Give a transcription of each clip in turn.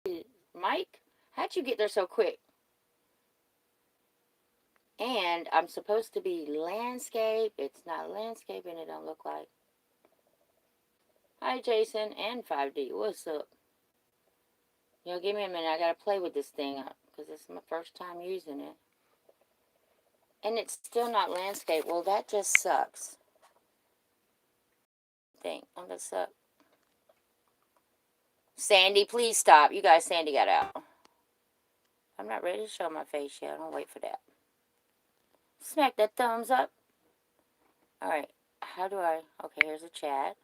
Mike, how'd you get there so quick? And I'm supposed to be landscape. It's not landscape, and it don't look like. Hi, Jason and 5D. What's up? Give me a minute. I gotta play with this thing because it's my first time using it. And it's still not landscape. Well, that just sucks. I'm gonna suck. Sandy, please stop. You guys, Sandy got out. I'm not ready to show my face yet. I'll wait for that. Smack that thumbs up. Alright. How do I... Okay, here's a chat.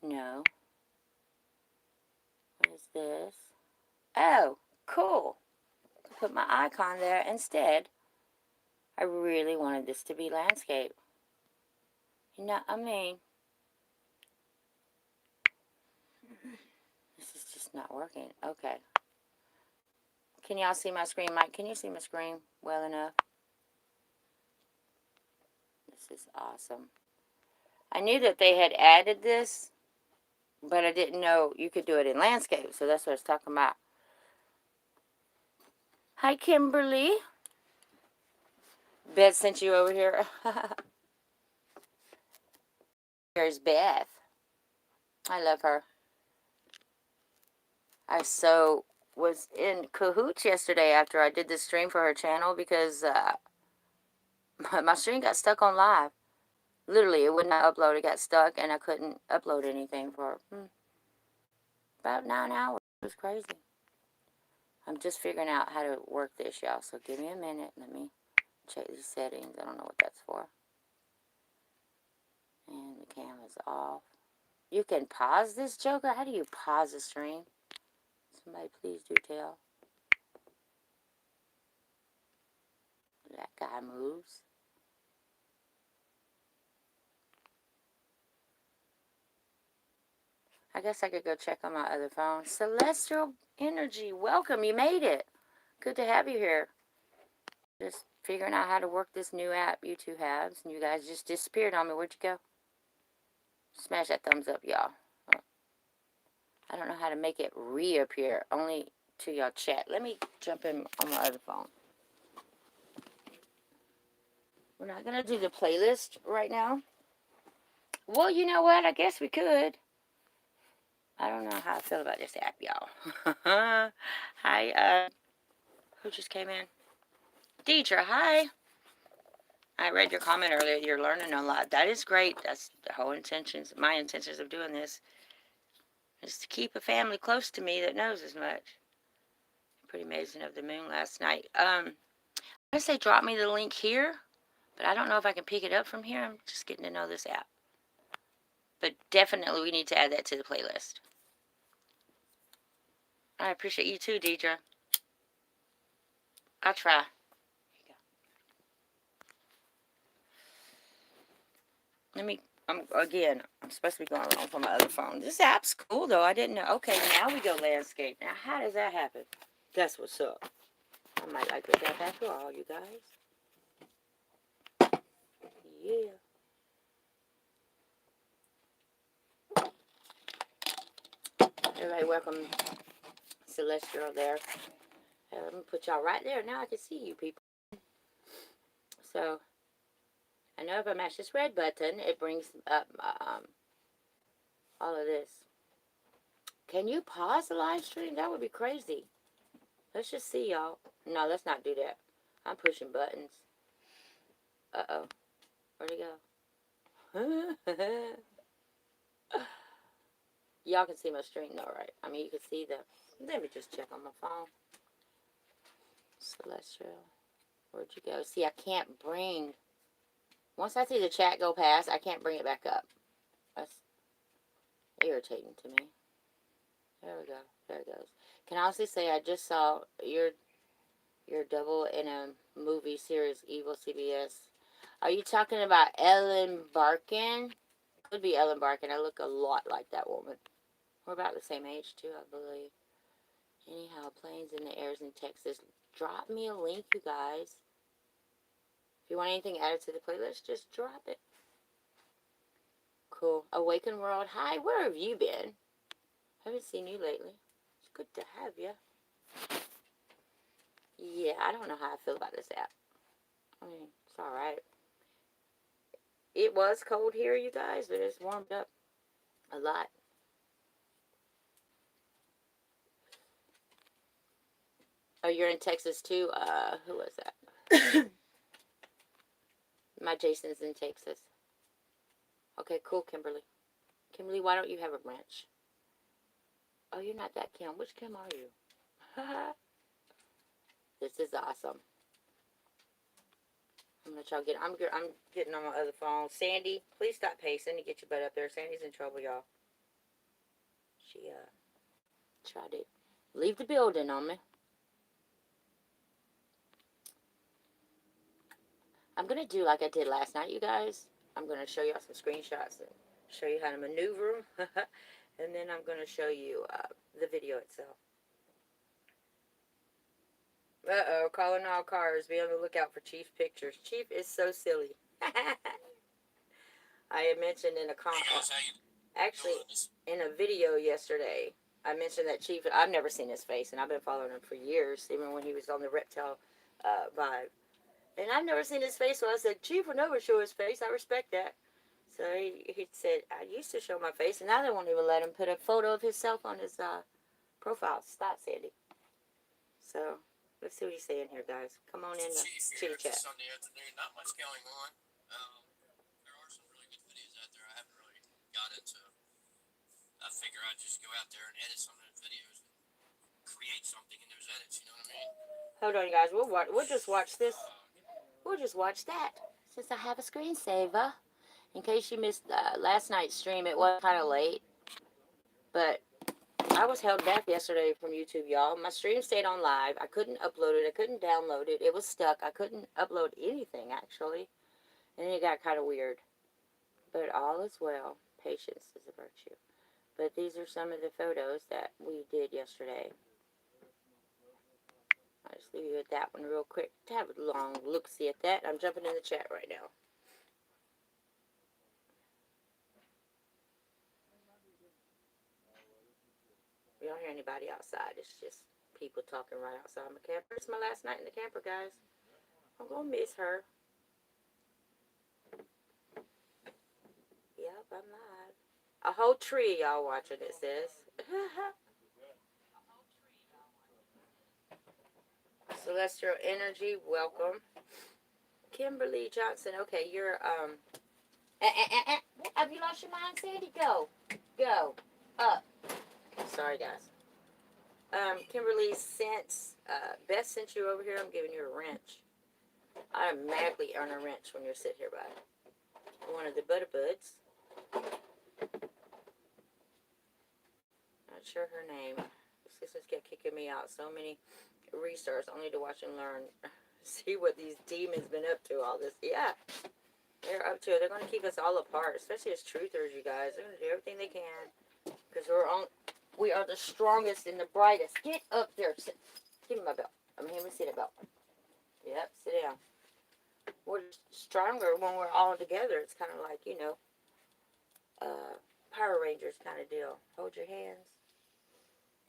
No. What is this? Oh, cool. Put my icon there instead. I really wanted this to be landscape. I mean... This is just not working. Okay. Can y'all see my screen? Mike, can you see my screen well enough? This is awesome. I knew that they had added this, but I didn't know you could do it in landscape. So that's what I was talking about. Hi, Kimberly. Beth sent you over here. Here's Beth. I love her. I was in cahoots yesterday after I did the stream for her channel because my stream got stuck on live. Literally, it would not upload. It got stuck, and I couldn't upload anything for about 9 hours. It was crazy. I'm just figuring out how to work this, y'all. So give me a minute. Let me check these settings. I don't know what that's for. And the camera's off. You can pause this, Joker? How do you pause the stream? Somebody please do tell. That guy moves. I guess I could go check on my other phone. Celestial Energy, welcome. You made it. Good to have you here. Just figuring out how to work this new app you two have. And you guys just disappeared on me. Where'd you go? Smash that thumbs up, y'all. I don't know how to make it reappear. Only to y'all chat. Let me jump in on my other phone. We're not going to do the playlist right now. Well, you know what? I guess we could. I don't know how I feel about this app, y'all. Hi, who just came in? Deidre, hi. I read your comment earlier. You're learning a lot. That is great. That's the whole intentions. My intentions of doing this is to keep a family close to me that knows as much. Pretty amazing of the moon last night. I'm going to say drop me the link here, but I don't know if I can pick it up from here. I'm just getting to know this app. But definitely we need to add that to the playlist. I appreciate you too, Deidre. I'll try. I'm supposed to be going around from my other phone. This app's cool, though. I didn't know. Okay, now we go landscape. Now, how does that happen? That's what's up. I might like this app after all, you guys. Yeah. Everybody welcome Celestial there. Let me put y'all right there. Now I can see you people. So, I know if I mash this red button, it brings up all of this. Can you pause the live stream? That would be crazy. Let's just see, y'all. No, let's not do that. I'm pushing buttons. Uh-oh. Where'd it go? Y'all can see my stream though, right? I mean, you can see the... Let me just check on my phone. Celestial. Where'd you go? See, I can't bring... Once I see the chat go past, I can't bring it back up. That's irritating to me. There we go. There it goes. Can I also say I just saw your double in a movie series, Evil CBS. Are you talking about Ellen Barkin? Could be Ellen Barkin. I look a lot like that woman. We're about the same age, too, I believe. Anyhow, planes in the airs in Texas. Drop me a link, you guys. If you want anything added to the playlist, just drop it. Cool. Awaken World. Hi, where have you been? Haven't seen you lately. Good to have you. Yeah, I don't know how I feel about this app. I mean, it's alright. It was cold here, you guys, but it's warmed up a lot. Oh, you're in Texas too? Who was that? My Jason's in Texas. Okay, cool, Kimberly. Kimberly, why don't you have a wrench? Oh, you're not that Kim. Which Kim are you? This is awesome. I'm gonna try to get. I'm getting on my other phone. Sandy, please stop pacing to get your butt up there. Sandy's in trouble, y'all. She tried to leave the building on me. I'm gonna do like I did last night, you guys. I'm gonna show y'all some screenshots and show you how to maneuver them, and then I'm gonna show you the video itself. Uh-oh, calling all cars. Be on the lookout for Chief pictures. Chief is so silly. I had mentioned in a actually in a video yesterday, I mentioned that Chief, I've never seen his face, and I've been following him for years, even when he was on the Reptile Vibe. And I've never seen his face, so I said, Chief will never show his face. I respect that. So he said, I used to show my face, and now they won't even let him put a photo of himself on his profile. Stop, Sandy. So, let's see what he's saying here, guys. Come on in the chitty chat. Sunday afternoon, not much going on. There are some really good videos out there I haven't really got into. I figure I'd just go out there and edit some of the videos and create something in those edits, you know what I mean? Hold on, guys. We'll just watch this. We'll just watch that, since I have a screensaver. In case you missed last night's stream, it was kind of late. But I was held back yesterday from YouTube, y'all. My stream stayed on live. I couldn't upload it. I couldn't download it. It was stuck. I couldn't upload anything, actually. And it got kind of weird. But all is well. Patience is a virtue. But these are some of the photos that we did yesterday. I'll just leave you with that one real quick to have a long look-see at that. I'm jumping in the chat right now. We don't hear anybody outside. It's just people talking right outside my camper. It's my last night in the camper, guys. I'm going to miss her. Yep, I'm live. A whole tree y'all watching, it says. Celestial Energy, welcome. Kimberly Johnson, okay, you're, have you lost your mind, Sandy? Go. Go. Up. Sorry, guys. Kimberly, since Beth sent you over here, I'm giving you a wrench. I automatically earn a wrench when you're sitting here by one of the Butterbuds. Not sure her name. Sisters kept kicking me out. So many restarts only to watch and learn. See what these demons been up to all this. Yeah, they're up to it. They're going to keep us all apart, especially as truthers, you guys. They're going to do everything they can because we are the strongest and the brightest. Get up there. Sit. Give me my belt. I'm here to sit a belt. Yep, sit down. We're stronger when we're all together. It's kind of like, you know, Power Rangers kind of deal. Hold your hands.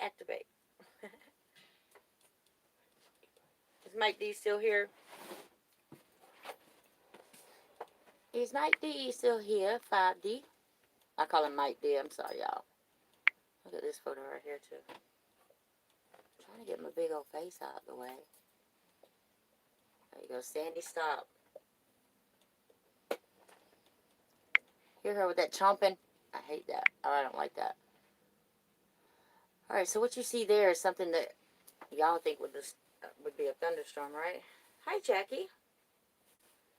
Activate. Is Mike D still here? Is Mike D still here? 5D. I call him Mike D. I'm sorry, y'all. Look at this photo right here, too. I'm trying to get my big old face out of the way. There you go. Sandy, stop. Hear her with that chomping? I hate that. Oh, I don't like that. Alright, so what you see there is something that y'all think would be a thunderstorm, right? Hi, Jackie.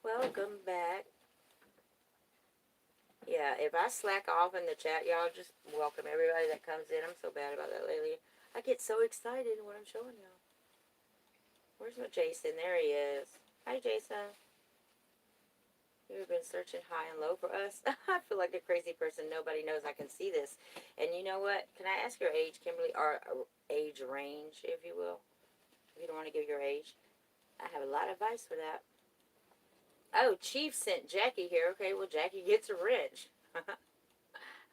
Welcome back. Yeah, if I slack off in the chat, y'all just welcome everybody that comes in. I'm so bad about that lately. I get so excited when I'm showing y'all. Where's my Jason? There he is. Hi, Jason. You've been searching high and low for us. I feel like a crazy person. Nobody knows I can see this. And you know what? Can I ask your age, Kimberly, or age range, if you will? If you don't want to give your age. I have a lot of advice for that. Oh, Chief sent Jackie here. Okay, well, Jackie gets a wrench.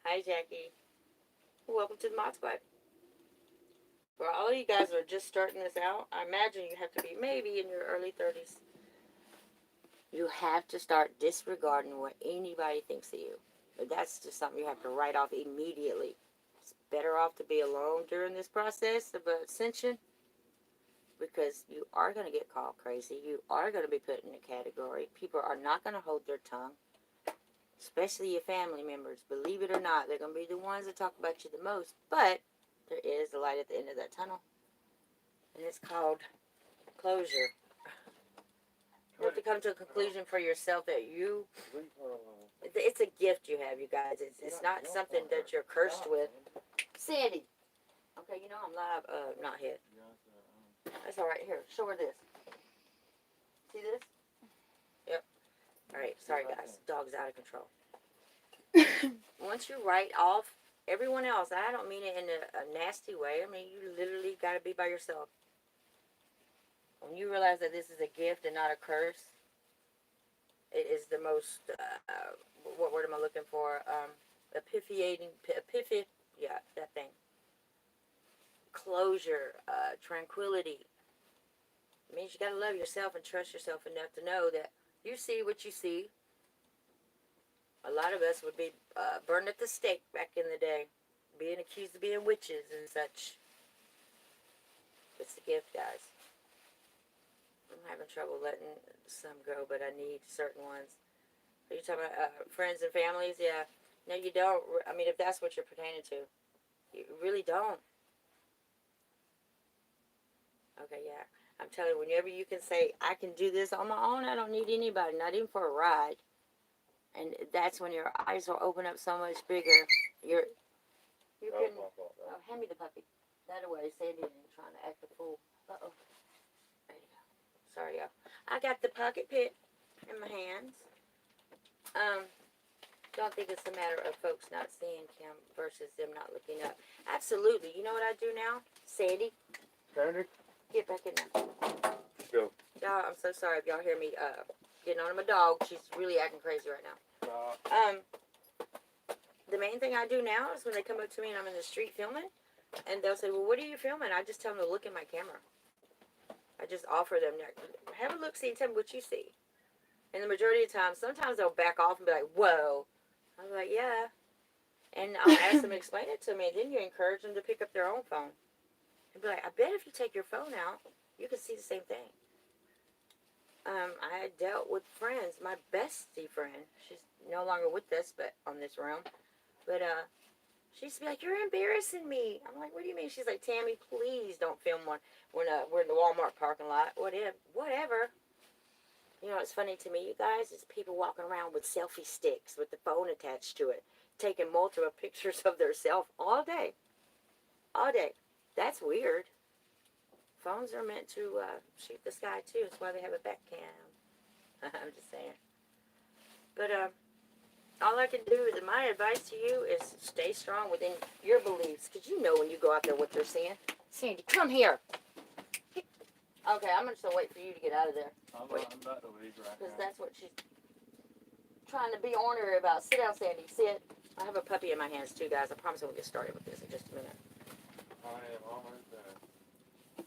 Hi, Jackie. Welcome to the Mod Squad. For all of you guys that are just starting this out, I imagine you have to be maybe in your early 30s. You have to start disregarding what anybody thinks of you. But that's just something you have to write off immediately. It's better off to be alone during this process of ascension, because you are going to get called crazy. You are going to be put in a category. People are not going to hold their tongue, especially your family members. Believe it or not, they're going to be the ones that talk about you the most. But there is a light at the end of that tunnel, and it's called closure. You have to come to a conclusion for yourself that it's a gift you have, you guys. It's not something that you're cursed with. Sandy. Okay, you know I'm live. Not hit. That's all right. Here, show her this. See this? Yep. All right. Sorry, guys. Dog's out of control. Once you write off everyone else, I don't mean it in a nasty way. I mean, you literally got to be by yourself. When you realize that this is a gift and not a curse, it is the most, what word am I looking for? Yeah, that thing. Closure, tranquility. It means you got to love yourself and trust yourself enough to know that you see what you see. A lot of us would be burned at the stake back in the day, being accused of being witches and such. It's a gift, guys. I'm having trouble letting some go, but I need certain ones. Are you talking about friends and families? Yeah. No, you don't. I mean, if that's what you're pertaining to, you really don't. Okay, yeah. I'm telling you, whenever you can say, I can do this on my own, I don't need anybody, not even for a ride. And that's when your eyes will open up so much bigger. You can, hand me the puppy. That away, Sandy ain't trying to act a fool. Uh-oh. There you go. Sorry, y'all. I got the pocket pit in my hands. Don't think it's a matter of folks not seeing Kim versus them not looking up. Absolutely. You know what I do now? Sandy? Sandy? Get back in there. Go. Y'all, I'm so sorry if y'all hear me getting on my dog. She's really acting crazy right now. The main thing I do now is when they come up to me and I'm in the street filming, and they'll say, well, what are you filming? I just tell them to look at my camera. I just offer them, have a look, see, and tell me what you see. And the majority of the time, sometimes they'll back off and be like, whoa. I'm like, yeah. And I'll ask them to explain it to me, and then you encourage them to pick up their own phone. And be like, I bet if you take your phone out, you can see the same thing. I dealt with friends, my bestie friend. She's no longer with us, but on this realm. But she used to be like, you're embarrassing me. I'm like, what do you mean? She's like, Tammy, please don't film one when we're in the Walmart parking lot. Whatever. You know, it's funny to me, you guys, is people walking around with selfie sticks with the phone attached to it, taking multiple pictures of themselves all day. All day. That's weird. Phones are meant to shoot the sky, too. That's why they have a back cam. I'm just saying. But all I can do is, my advice to you is stay strong within your beliefs. Because you know when you go out there what they're saying. Sandy, come here. Okay, I'm just going to wait for you to get out of there. I'm about to leave right now. Because that's what she's trying to be ornery about. Sit down, Sandy. Sit. I have a puppy in my hands, too, guys. I promise we'll get started with this in just a minute. I am almost done.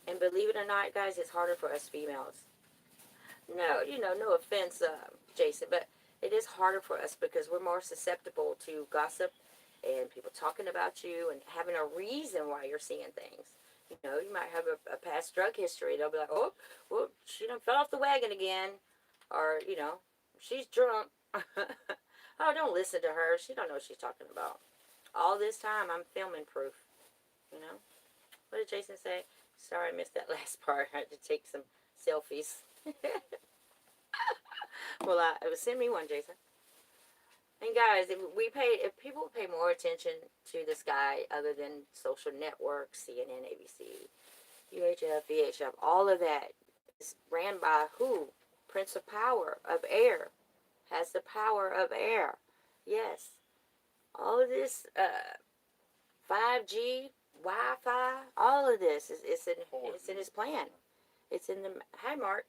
And believe it or not, guys, it's harder for us females. No, no offense, Jason, but it is harder for us because we're more susceptible to gossip and people talking about you and having a reason why you're seeing things. You know, you might have a past drug history. They'll be like, oh, well, she done fell off the wagon again. Or, she's drunk. Oh, don't listen to her. She don't know what she's talking about. All this time, I'm filming proof. What did Jason say? Sorry, I missed that last part. I had to take some selfies. Well, send me one, Jason. And guys, if people pay more attention to the sky other than social networks, CNN, ABC, UHF, VHF, all of that is ran by who? Prince of Power of Air. Has the power of air. Yes. All of this 5G, Wi-Fi, all of this it's in his plan. It's in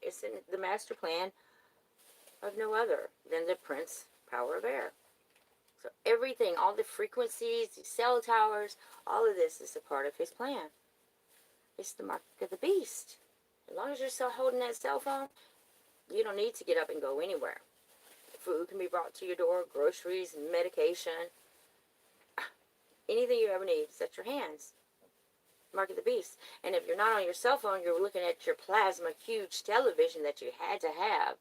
it's in the master plan of no other than the Prince Power of Air. So everything, all the frequencies, the cell towers, all of this is a part of his plan. It's the mark of the beast. As long as you're still holding that cell phone, you don't need to get up and go anywhere. Food can be brought to your door, groceries, medication, anything you ever need. It's at your hands. Mark of the beast. And if you're not on your cell phone, you're looking at your plasma huge television that you had to have,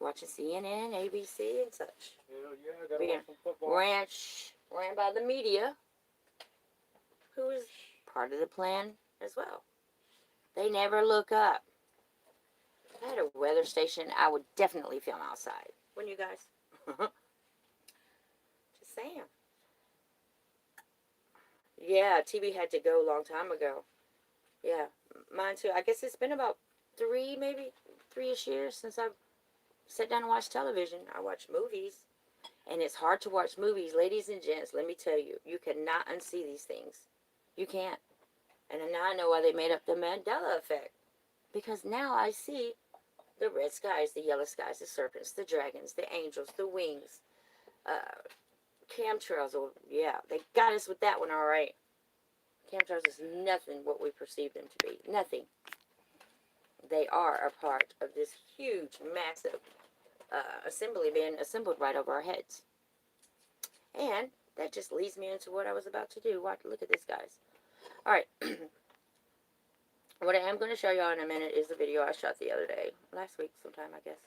watching CNN, ABC, and such. Hell yeah, I gotta Being watch some football. ran by the media, who is part of the plan as well. They never look up. If I had a weather station, I would definitely film outside. Wouldn't you guys? Just saying. Yeah, TV had to go a long time ago. Yeah, mine too. I guess it's been about maybe 3-ish years since I've sat down and watched television. I watch movies, and it's hard to watch movies. Ladies and gents, let me tell you, you cannot unsee these things. You can't. And now I know why they made up the Mandela effect. Because now I see the red skies, the yellow skies, the serpents, the dragons, the angels, the wings, chemtrails. Oh, yeah, they got us with that one, all right. Chemtrails is nothing what we perceive them to be. Nothing. They are a part of this huge, massive assembly being assembled right over our heads. And that just leads me into what I was about to do. Look at this, guys. All right. What I am going to show y'all in a minute is the video I shot the other day. Last week sometime, I guess.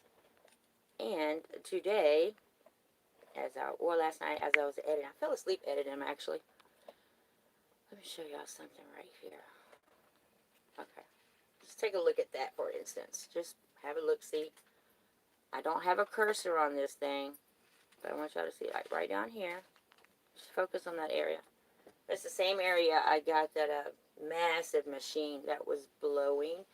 And today, last night as I was editing, I fell asleep editing them, actually. Let me show y'all something right here. Okay. Just take a look at that, for instance. Just have a look-see. I don't have a cursor on this thing, but I want y'all to see, like, right down here. Just focus on that area. That's the same area I got that massive machine that was blowing.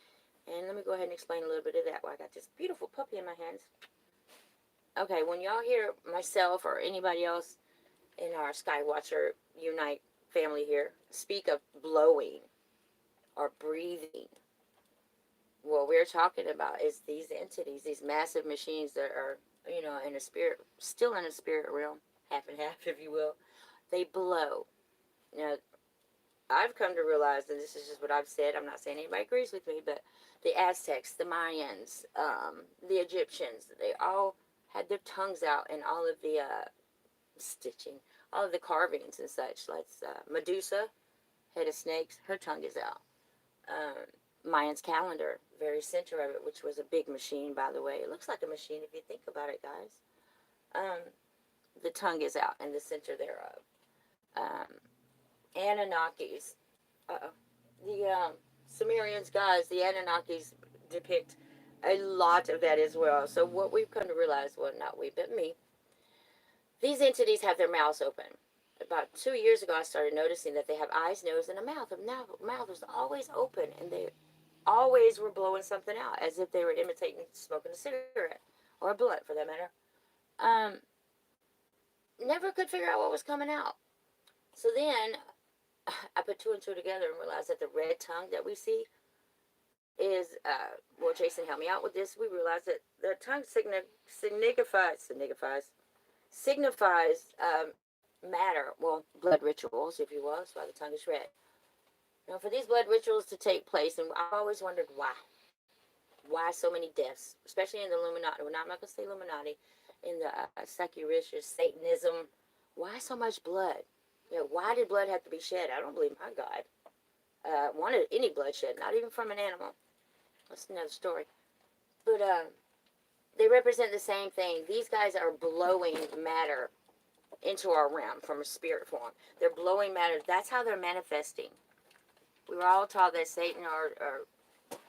And let me go ahead and explain a little bit of that while I got this beautiful puppy in my hands. Okay, when y'all hear myself or anybody else in our Skywatcher Unite family here speak of blowing or breathing, what we're talking about is these entities, these massive machines that are, in a spirit, still in a spirit realm, half and half, if you will. They blow. Now, I've come to realize, and this is just what I've said, I'm not saying anybody agrees with me, but the Aztecs, the Mayans, the Egyptians, they all had their tongues out in all of the stitching, all of the carvings and such. Like Medusa, head of snakes, her tongue is out. Mayan's calendar, very center of it, which was a big machine, by the way. It looks like a machine if you think about it, guys. The tongue is out in the center thereof. Anunnakis. The Sumerians, guys, the Anunnakis depict a lot of that as well. So what we've come to realize, well, not we, but me, these entities have their mouths open. About 2 years ago, I started noticing that they have eyes, nose, and a mouth. The mouth was always open, and they always were blowing something out, as if they were imitating smoking a cigarette, or a blunt, for that matter. Never could figure out what was coming out. So then, I put 2 and 2 together and realized that the red tongue that we see is, well, Jason helped me out with this. We realized that the tongue signifies matter, well, blood rituals, if you will. That's why the tongue is red. Now, for these blood rituals to take place, and I've always wondered why. Why so many deaths, especially in the Illuminati. Well, I'm not going to say Illuminati. In the Secularish, Satanism. Why so much blood? Why did blood have to be shed? I don't believe my God wanted any bloodshed, not even from an animal. That's another story. But they represent the same thing. These guys are blowing matter into our realm from a spirit form. They're blowing matter. That's how they're manifesting. We were all taught that Satan or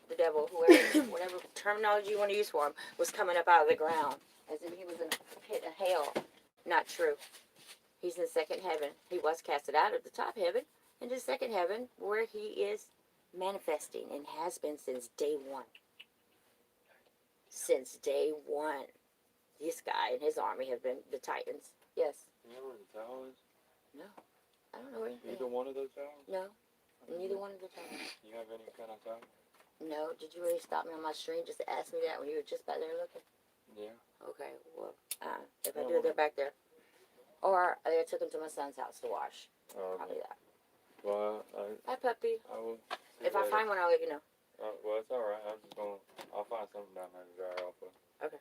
the devil, whoever, whatever terminology you want to use for him, was coming up out of the ground as if he was in a pit of hell. Not true. He's in second heaven. He was casted out of the top heaven into second heaven, where he is manifesting and has been since day one. Since day one. This guy and his army have been the Titans. Yes. You know where the tower is? No. I don't know where anything. Either one of those towers? No. Neither one of the towers. You have any kind of tower? No. Did you really stop me on my stream just to ask me that when you were just back there looking? Yeah. Okay. Well, if I do, they're back there. Or I took him to my son's house to wash. Oh, okay. Probably that. Well, Hi, puppy. I will If I find one, I'll let you know. Well, it's alright. I'll find something down there to dry off of. Okay.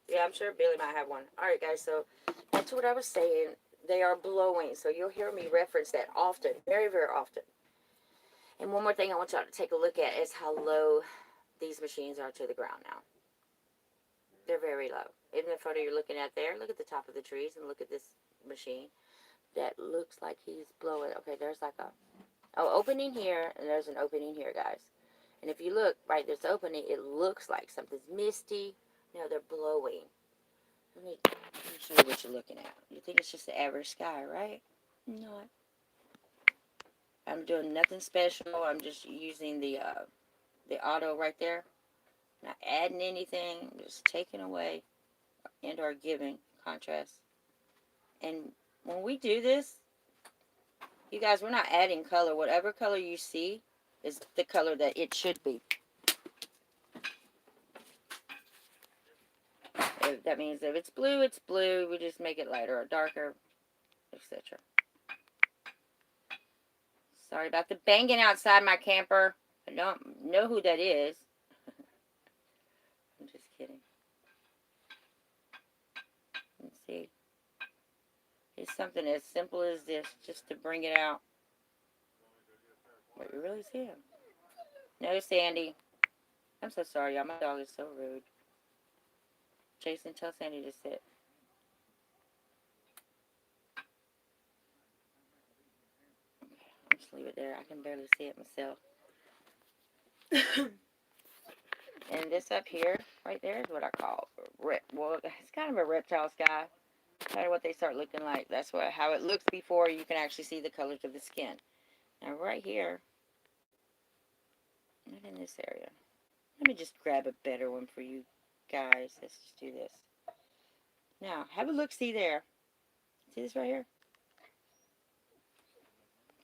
Yeah, I'm sure Billy might have one. Alright, guys, so that's what I was saying. They are blowing, so you'll hear me reference that often, very, very often. And one more thing I want y'all to take a look at is how low these machines are to the ground now. They're very low. In the photo you're looking at there, look at the top of the trees and look at this machine. That looks like he's blowing. Okay, there's like a opening here, and there's an opening here, guys. And if you look, right, there's opening, it looks like something's misty. No, they're blowing. Let me show you what you're looking at. You think it's just the average sky, right? No. I'm doing nothing special. I'm just using the auto right there. Not adding anything, just taking away and or giving contrast. And when we do this, you guys, we're not adding color. Whatever color you see is the color that it should be. That means if it's blue, it's blue. We just make it lighter or darker, etc. Sorry about the banging outside my camper. I don't know who that is. I'm just kidding. Let's see. It's something as simple as this, just to bring it out. But you really see him. No, Sandy. I'm so sorry, y'all. My dog is so rude. Jason, tell Sandy to sit. I'll just leave it there. I can barely see it myself. And this up here, right there, is what I call well, it's kind of a reptile sky. Kind of what they start looking like. That's how it looks before you can actually see the colors of the skin. Now, right here, not in this area. Let me just grab a better one for you guys. Let's just do this. Now, have a look-see there. See this right here?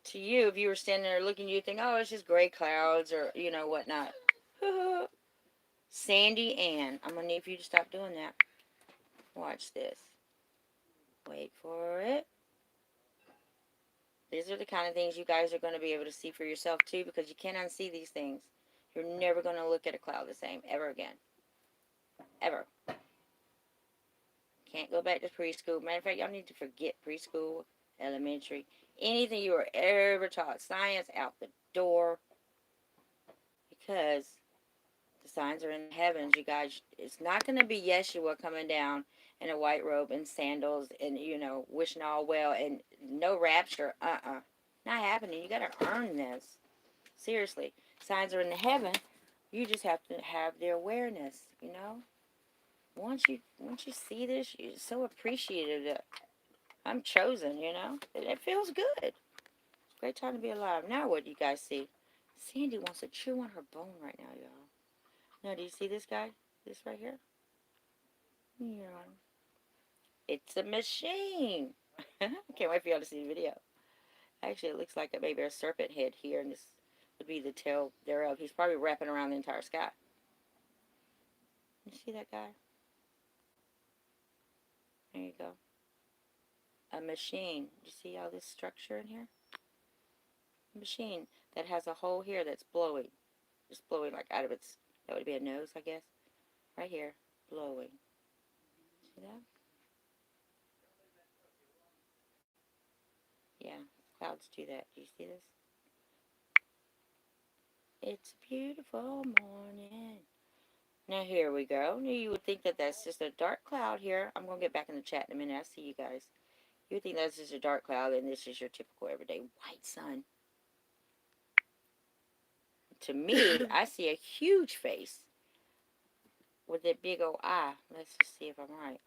To you, if you were standing there looking, you'd think, oh, it's just gray clouds or, you know, whatnot. Sandy Ann, I'm going to need for you to stop doing that. Watch this. Wait for it. These are the kind of things you guys are going to be able to see for yourself, too, because you can't unsee these things. You're never going to look at a cloud the same, ever again. Ever. Can't go back to preschool. Matter of fact, y'all need to forget preschool, elementary, anything you were ever taught. Science out the door. Because the signs are in the heavens, you guys. It's not going to be Yeshua coming down in a white robe and sandals and, you know, wishing all well and no rapture. Not happening. You got to earn this. Seriously. Signs are in the heaven. You just have to have the awareness, you know. Once you see this, you're so appreciative that I'm chosen, you know. It feels good. It's a great time to be alive. Now what do you guys see? Sandy wants to chew on her bone right now, y'all. Now, do you see this guy? This right here? Yeah. It's a machine. Can't wait for y'all to see the video. Actually, it looks like maybe a serpent head here, and this would be the tail thereof. He's probably wrapping around the entire sky. You see that guy? There you go. A machine. You see all this structure in here? A machine that has a hole here that's blowing. Just blowing like out of its, that would be a nose, I guess. Right here. Blowing. See that? Yeah, clouds do that. Do you see this? It's a beautiful morning. Now here we go. Now you would think that that's just a dark cloud here. I'm going to get back in the chat in a minute. I see you guys. You would think that's just a dark cloud and this is your typical everyday white sun. To me, I see a huge face with that big old eye. Let's just see if I'm right.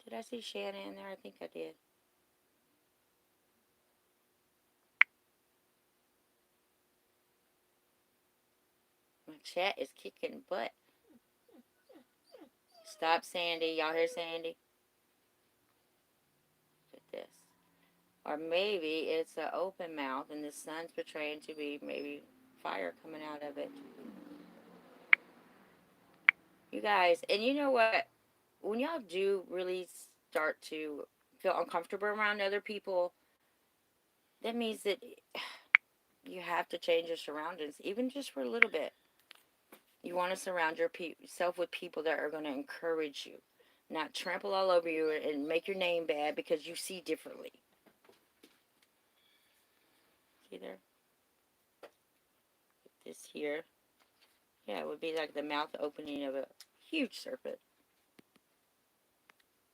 Did I see Shannon in there? I think I did. My chat is kicking butt. Stop, Sandy. Y'all hear Sandy? Look at this. Or maybe it's an open mouth and the sun's portraying to be maybe fire coming out of it. You guys, and you know what? When y'all do really start to feel uncomfortable around other people, that means that You have to change your surroundings, even just for a little bit. You want to surround yourself with people that are going to encourage you, not trample all over you and make your name bad because you see differently. See there? This here. Yeah, it would be like the mouth opening of a huge serpent.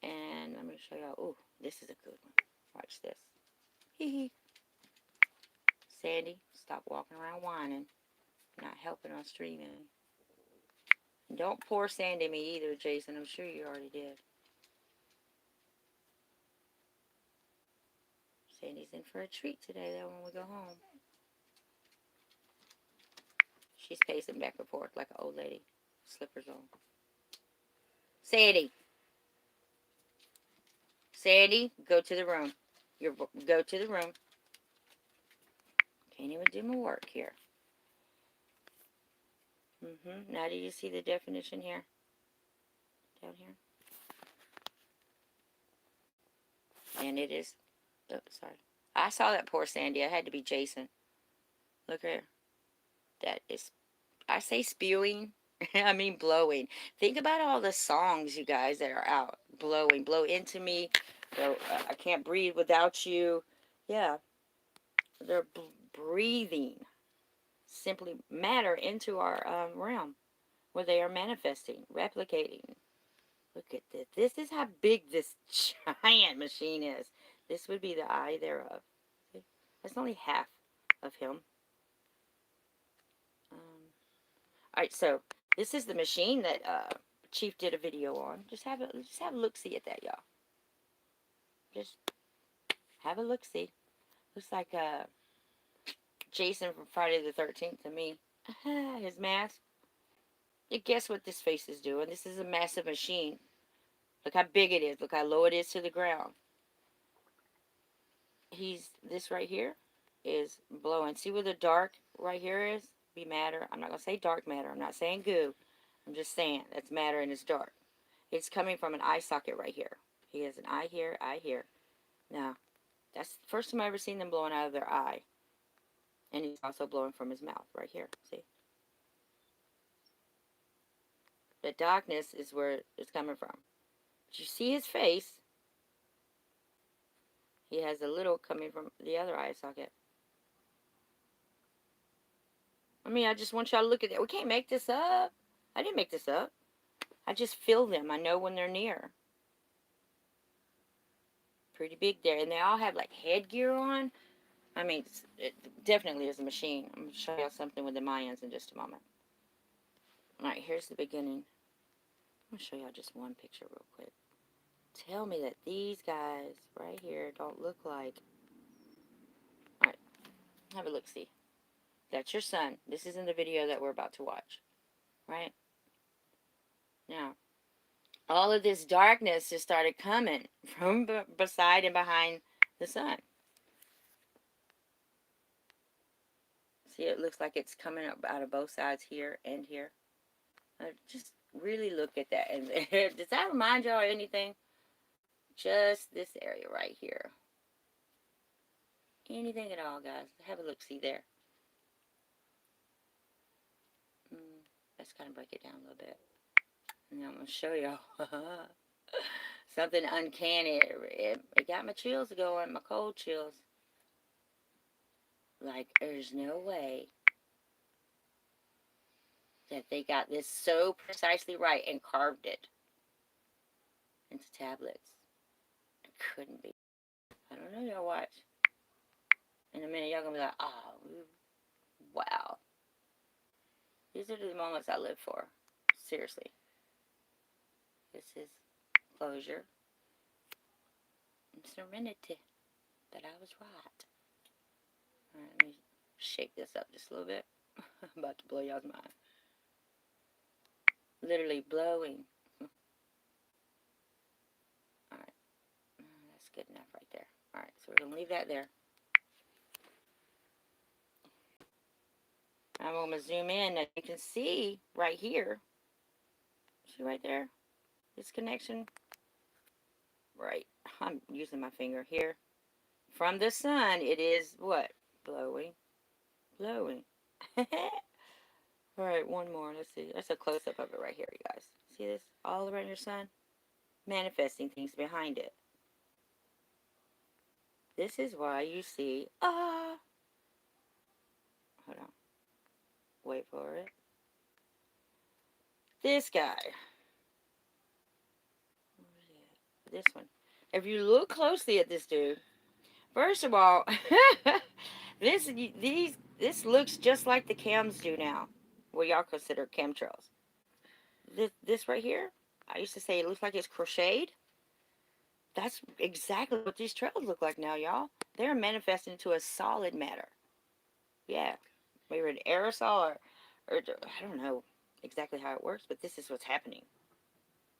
And let me show y'all. Oh, this is a good one. Watch this. Hee hee. Sandy, stop walking around whining. Not helping on streaming. And don't pour Sandy me either, Jason. I'm sure you already did. Sandy's in for a treat today, though, when we go home. She's pacing back and forth like an old lady. Slippers on. Sandy. Sandy, go to the room. Go to the room. Can't even do my work here. Now do you see the definition here? Down here? And it is... Oh, sorry. I saw that poor Sandy. I had to be Jason. Look here. That is... I say spewing. I mean blowing. Think about all the songs, you guys, that are out. Blowing. Blow into me. I can't breathe without you. Yeah. They're breathing simply matter into our realm where they are manifesting, replicating. Look at this. This is how big this giant machine is. This would be the eye thereof. See? That's only half of him. All right, so this is the machine that Chief did a video on. Just have a look-see at that, y'all. Just have a look-see. Looks like Jason from Friday the 13th to me. His mask. Guess what this face is doing? This is a massive machine. Look how big it is. Look how low it is to the ground. This right here is blowing. See where the dark right here is? Be matter. I'm not going to say dark matter. I'm not saying goo. I'm just saying that's matter and it's dark. It's coming from an eye socket right here. He has an eye here, eye here. Now, that's the first time I've ever seen them blowing out of their eye. And he's also blowing from his mouth right here. See? The darkness is where it's coming from. But you see his face. He has a little coming from the other eye socket. I mean, I just want y'all to look at that. We can't make this up. I didn't make this up. I just feel them. I know when they're near. Pretty big there. And they all have like headgear on. I mean, it definitely is a machine. I'm going to show y'all something with the Mayans in just a moment. Alright, here's the beginning. I'm going to show y'all just one picture real quick. Tell me that these guys right here don't look like... Alright, have a look-see. That's your son. This is in the video that we're about to watch. Right? Now, all of this darkness just started coming from beside and behind the sun. See, it looks like it's coming up out of both sides here and here. Just really look at that. And does that remind y'all of anything? Just this area right here. Anything at all, guys. Have a look-see there. Let's kind of break it down a little bit. And I'm going to show y'all something uncanny. It got my chills going, my cold chills. Like, there's no way that they got this so precisely right and carved it into tablets. It couldn't be. I don't know, y'all watch. In a minute, y'all going to be like, oh, wow. These are the moments I live for. Seriously. This is closure and serenity that I was right. Alright, let me shake this up just a little bit. I'm about to blow y'all's mind. Literally blowing. Alright. That's good enough right there. Alright, so we're going to leave that there. I'm going to zoom in. Now you can see right here. See right there? This connection. Right. I'm using my finger here. From the sun, it is what? Blowing. Glowing. All right, one more. Let's see. That's a close-up of it right here, you guys. See this? All around your sun? Manifesting things behind it. This is why you see, hold on. Wait for it. This guy. This one. If you look closely at this dude, first of all, this looks just like the cams do now. What y'all consider chemtrails. This right here, I used to say it looks like it's crocheted. That's exactly what these trails look like now, y'all. They're manifesting into a solid matter. Yeah, maybe an aerosol or I don't know exactly how it works, but this is what's happening.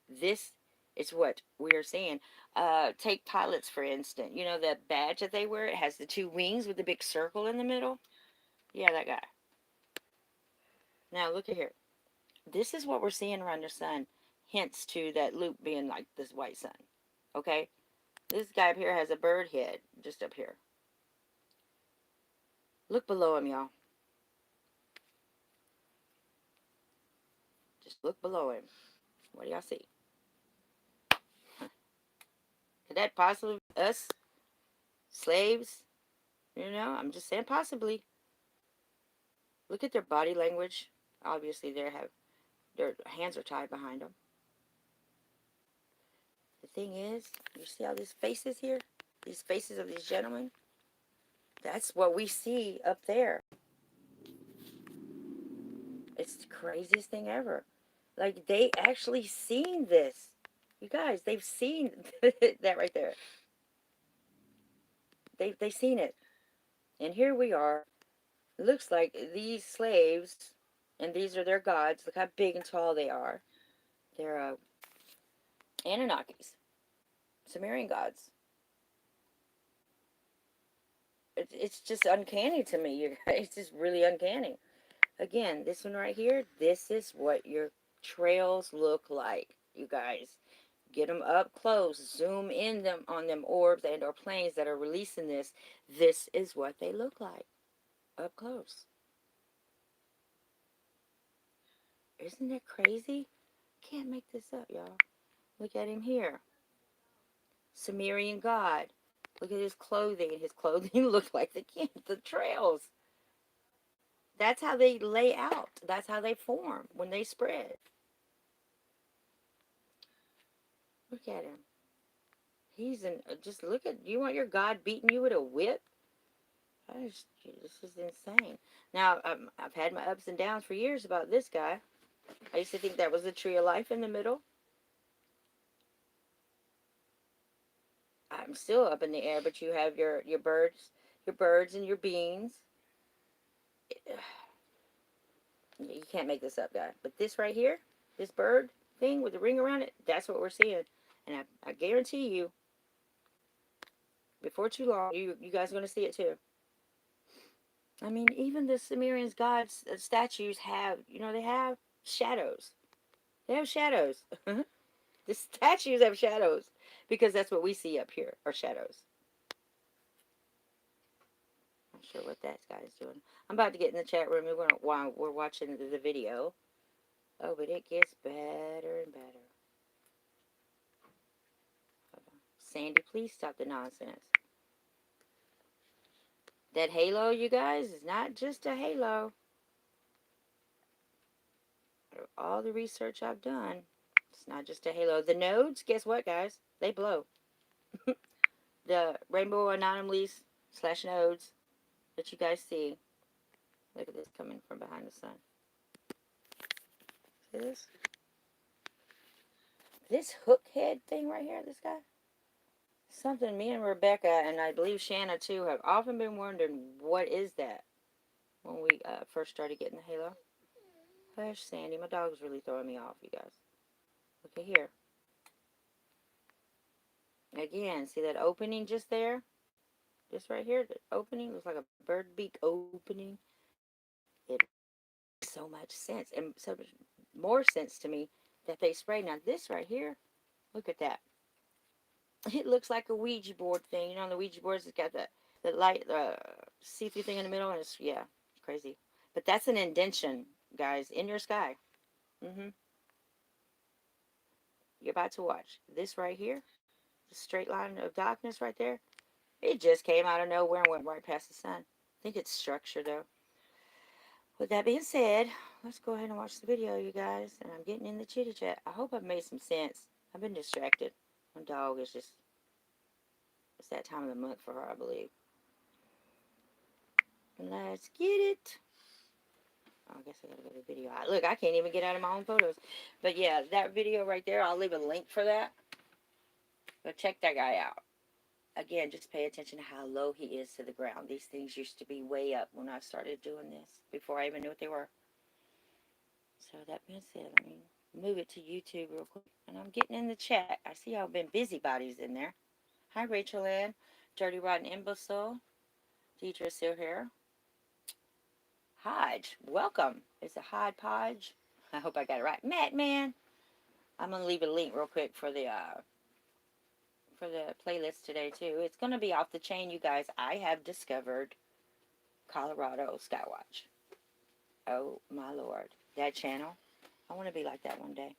This is what we are seeing. Take pilots, for instance. You know that badge that they wear? It has the two wings with the big circle in the middle? Yeah, that guy. Now, look at here. This is what we're seeing around the sun. Hints to that loop being like this white sun. Okay? This guy up here has a bird head just up here. Look below him, y'all. Just look below him. What do y'all see? Could that possibly be us? Slaves? You know, I'm just saying possibly. Look at their body language. Obviously, their hands are tied behind them. The thing is, you see all these faces here? These faces of these gentlemen? That's what we see up there. It's the craziest thing ever. Like, they actually seen this. You guys, they've seen that right there. They've seen it. And here we are. It looks like these slaves, and these are their gods. Look how big and tall they are. They're Anunnakis, Sumerian gods. It's just uncanny to me, you guys. It's just really uncanny. Again, this one right here, this is what your trails look like, you guys. Get them up close, zoom in them on them orbs and or planes that are releasing this. This is what they look like up close. Isn't that crazy? Can't make this up, y'all. Look at him here. Sumerian god. Look at his clothing. His clothing looks like the trails. That's how they lay out. That's how they form when they spread. Look at him. He's in. Just look at. You want your God beating you with a whip? This is insane. Now, I've had my ups and downs for years about this guy. I used to think that was the tree of life in the middle. I'm still up in the air, but you have your birds and your beans. You can't make this up, guy. But this right here, this bird thing with the ring around it, that's what we're seeing. And I guarantee you, before too long, you guys are going to see it too. I mean, even the Sumerian gods statues have, they have shadows. They have shadows. The statues have shadows because that's what we see up here, are shadows. Not sure what that guy's doing. I'm about to get in the chat room while we're watching the video. Oh, but it gets better and better. Sandy, please stop the nonsense. That halo, you guys, is not just a halo. All the research I've done, it's not just a halo. The nodes, guess what, guys? They blow. The rainbow anomalies / nodes that you guys see. Look at this coming from behind the sun. See this? This hook head thing right here, this guy? Something me and Rebecca, and I believe Shanna too, have often been wondering, what is that? When we first started getting the halo. Hush, Sandy. My dog's really throwing me off, you guys. Look at here. Again, see that opening just there? Just right here, the opening looks like a bird beak opening. It makes so much sense, and so much more sense to me that they spray. Now this right here, look at that. It looks like a Ouija board thing. You know, on the Ouija boards, it's got the light, see-through thing in the middle, and it's, yeah, crazy. But that's an indentation, guys, in your sky. You're about to watch this right here. The straight line of darkness right there. It just came out of nowhere and went right past the sun. I think it's structure, though. With that being said, let's go ahead and watch the video, you guys. And I'm getting in the chitty chat. I hope I've made some sense. I've been distracted. My dog is just... It's that time of the month for her, I believe. Let's get it. Oh, I guess I gotta go to the video. Look, I can't even get out of my own photos. But yeah, that video right there, I'll leave a link for that. Go check that guy out. Again, just pay attention to how low he is to the ground. These things used to be way up when I started doing this, before I even knew what they were. So that being said, let me move it to YouTube real quick. And I'm getting in the chat. I see y'all been busybodies in there. Hi, Rachel Ann. Dirty Rotten Imbecile. Deidre's still here. Hodge, welcome. Is it Hodge Podge? I hope I got it right. Matt, man. I'm going to leave a link real quick for the playlist today, too. It's going to be off the chain, you guys. I have discovered Colorado Skywatch. Oh, my Lord. That channel. I want to be like that one day.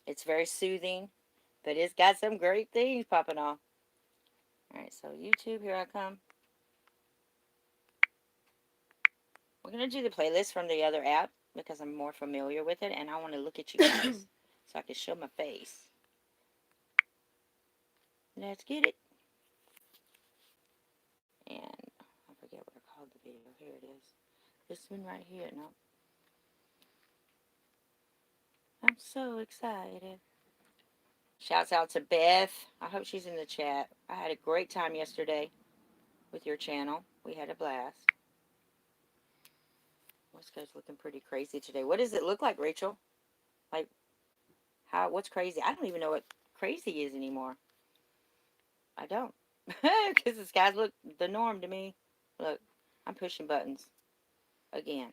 It's very soothing, but it's got some great things popping off. All right, so YouTube, here I come. We're going to do the playlist from the other app because I'm more familiar with it, and I want to look at you guys so I can show my face. Let's get it. And I forget what I called the video. Here it is. This one right here. No. I'm so excited. Shouts out to Beth. I hope she's in the chat. I had a great time yesterday with your channel. We had a blast. This guy's looking pretty crazy today. What does it look like, Rachel? Like, what's crazy? I don't even know what crazy is anymore. I don't. Because this guy's look the norm to me. Look, I'm pushing buttons. Again.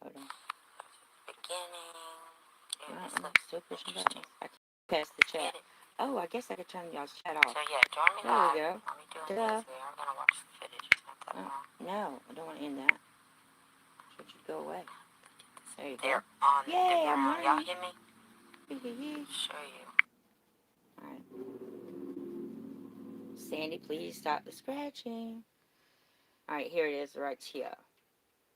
Hold on. I'm still pushing buttons. I can't pass the chat. Oh, I guess I could turn y'all's chat off. So yeah, join me there live. we go. I'll be doing this here. I'm gonna watch the footage. It's not that long. No, I don't want to end that. Should you go away? There you They're go. on the Yay, I'm ground. Y'all hear me? running. Show you. Alright. Sandy, please stop the scratching. Alright, here it is right here.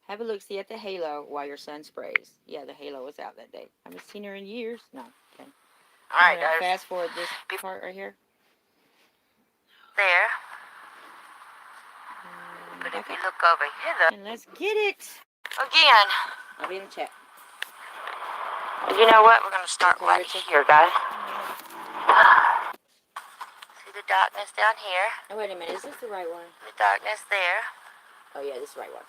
Have a look-see at the halo while your son sprays. Yeah, the halo was out that day. I haven't seen her in years. No, okay. Alright, I'm gonna guys. fast forward this part right here. There. But if you look over hither. And let's get it. Again. I'll be in the chat. You know what? We're gonna start right here, guys. See the darkness down here? Oh, wait a minute. Is this the right one? The darkness there. Oh, yeah, this is the right one.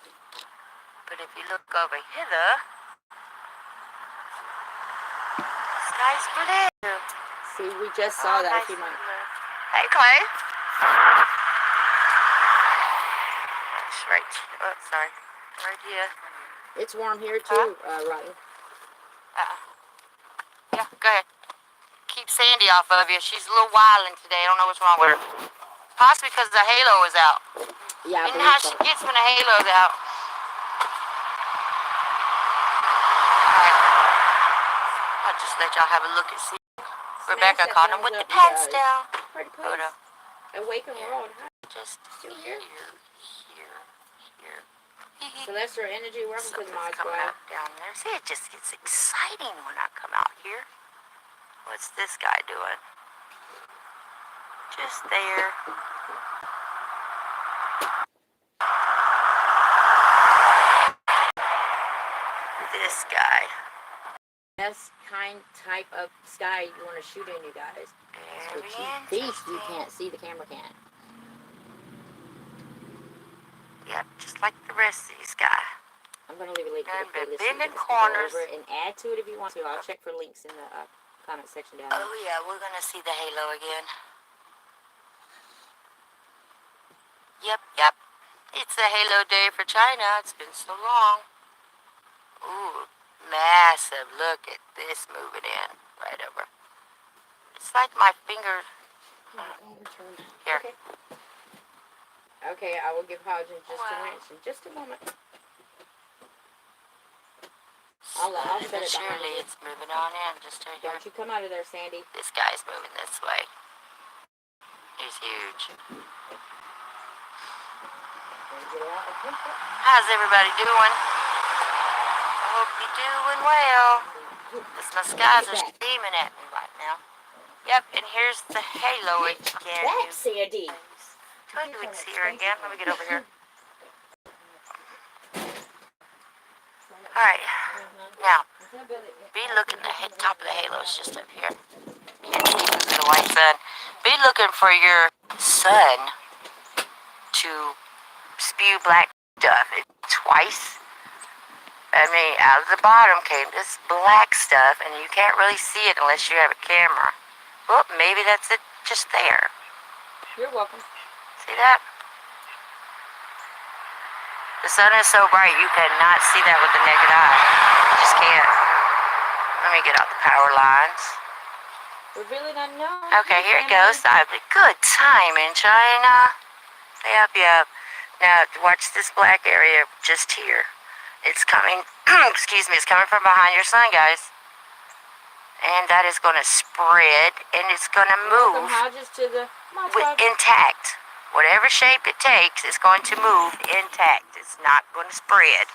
But if you look over hither, sky's blue. See, we just saw that a few months. Hey, Clay. That's right. Oh, sorry. Right here. It's warm here, too, Rotten. Yeah, go ahead. Keep Sandy off of you. She's a little wildin' today. I don't know what's wrong with her. Possibly because the halo is out. Yeah, You know how she gets when the halo's out. I'll just let y'all have a look and see. Rebecca caught him with the pants down. Hold on. Awaken world. Just here. Here. Celestial energy, welcome to the Mod coming Squad. out down there. See, it just gets exciting when I come out here. What's this guy doing? Just there. This guy. Best type of sky you want to shoot in, you guys. Very Feast, you can't see, the camera can't. Yep, just like the rest of these guys. I'm going to leave a link to the playlist. Bending Go corners. over and add to it if you want to. I'll check for links in the comment section down there. Oh yeah, we're gonna see the halo again. Yep. It's the halo day for China. It's been so long. Ooh, massive. Look at this moving in. Right over. It's like my finger. Here. Okay, I will give Hodge in just a minute. In just a moment. I'll Slowly set but it behind surely you. it's moving on in just right here. Don't you come out of there, Sandy. This guy's moving this way. He's huge. How's everybody doing? I hope you're doing well. Because my skies are steaming at me right now. Yep, and here's the halo again. Back, Sandy. Told you we'd see her again. Let me get over here. Alright, now, be looking, the top of the halo is just up here. Can't see because of the white sun. Be looking for your sun to spew black stuff. Twice. I mean, out of the bottom came this black stuff, and you can't really see it unless you have a camera. Well, maybe that's it just there. You're welcome. See that? The sun is so bright you cannot see that with the naked eye. You just can't. Let me get out the power lines. We're really not known. Okay, here it goes. I have a good time in China. Yep, yep. Now, watch this black area just here. It's coming, excuse me, it's coming from behind your sun, guys. And that is going to spread, and it's going to move intact. Whatever shape it takes, it's going to move intact. It's not going to spread,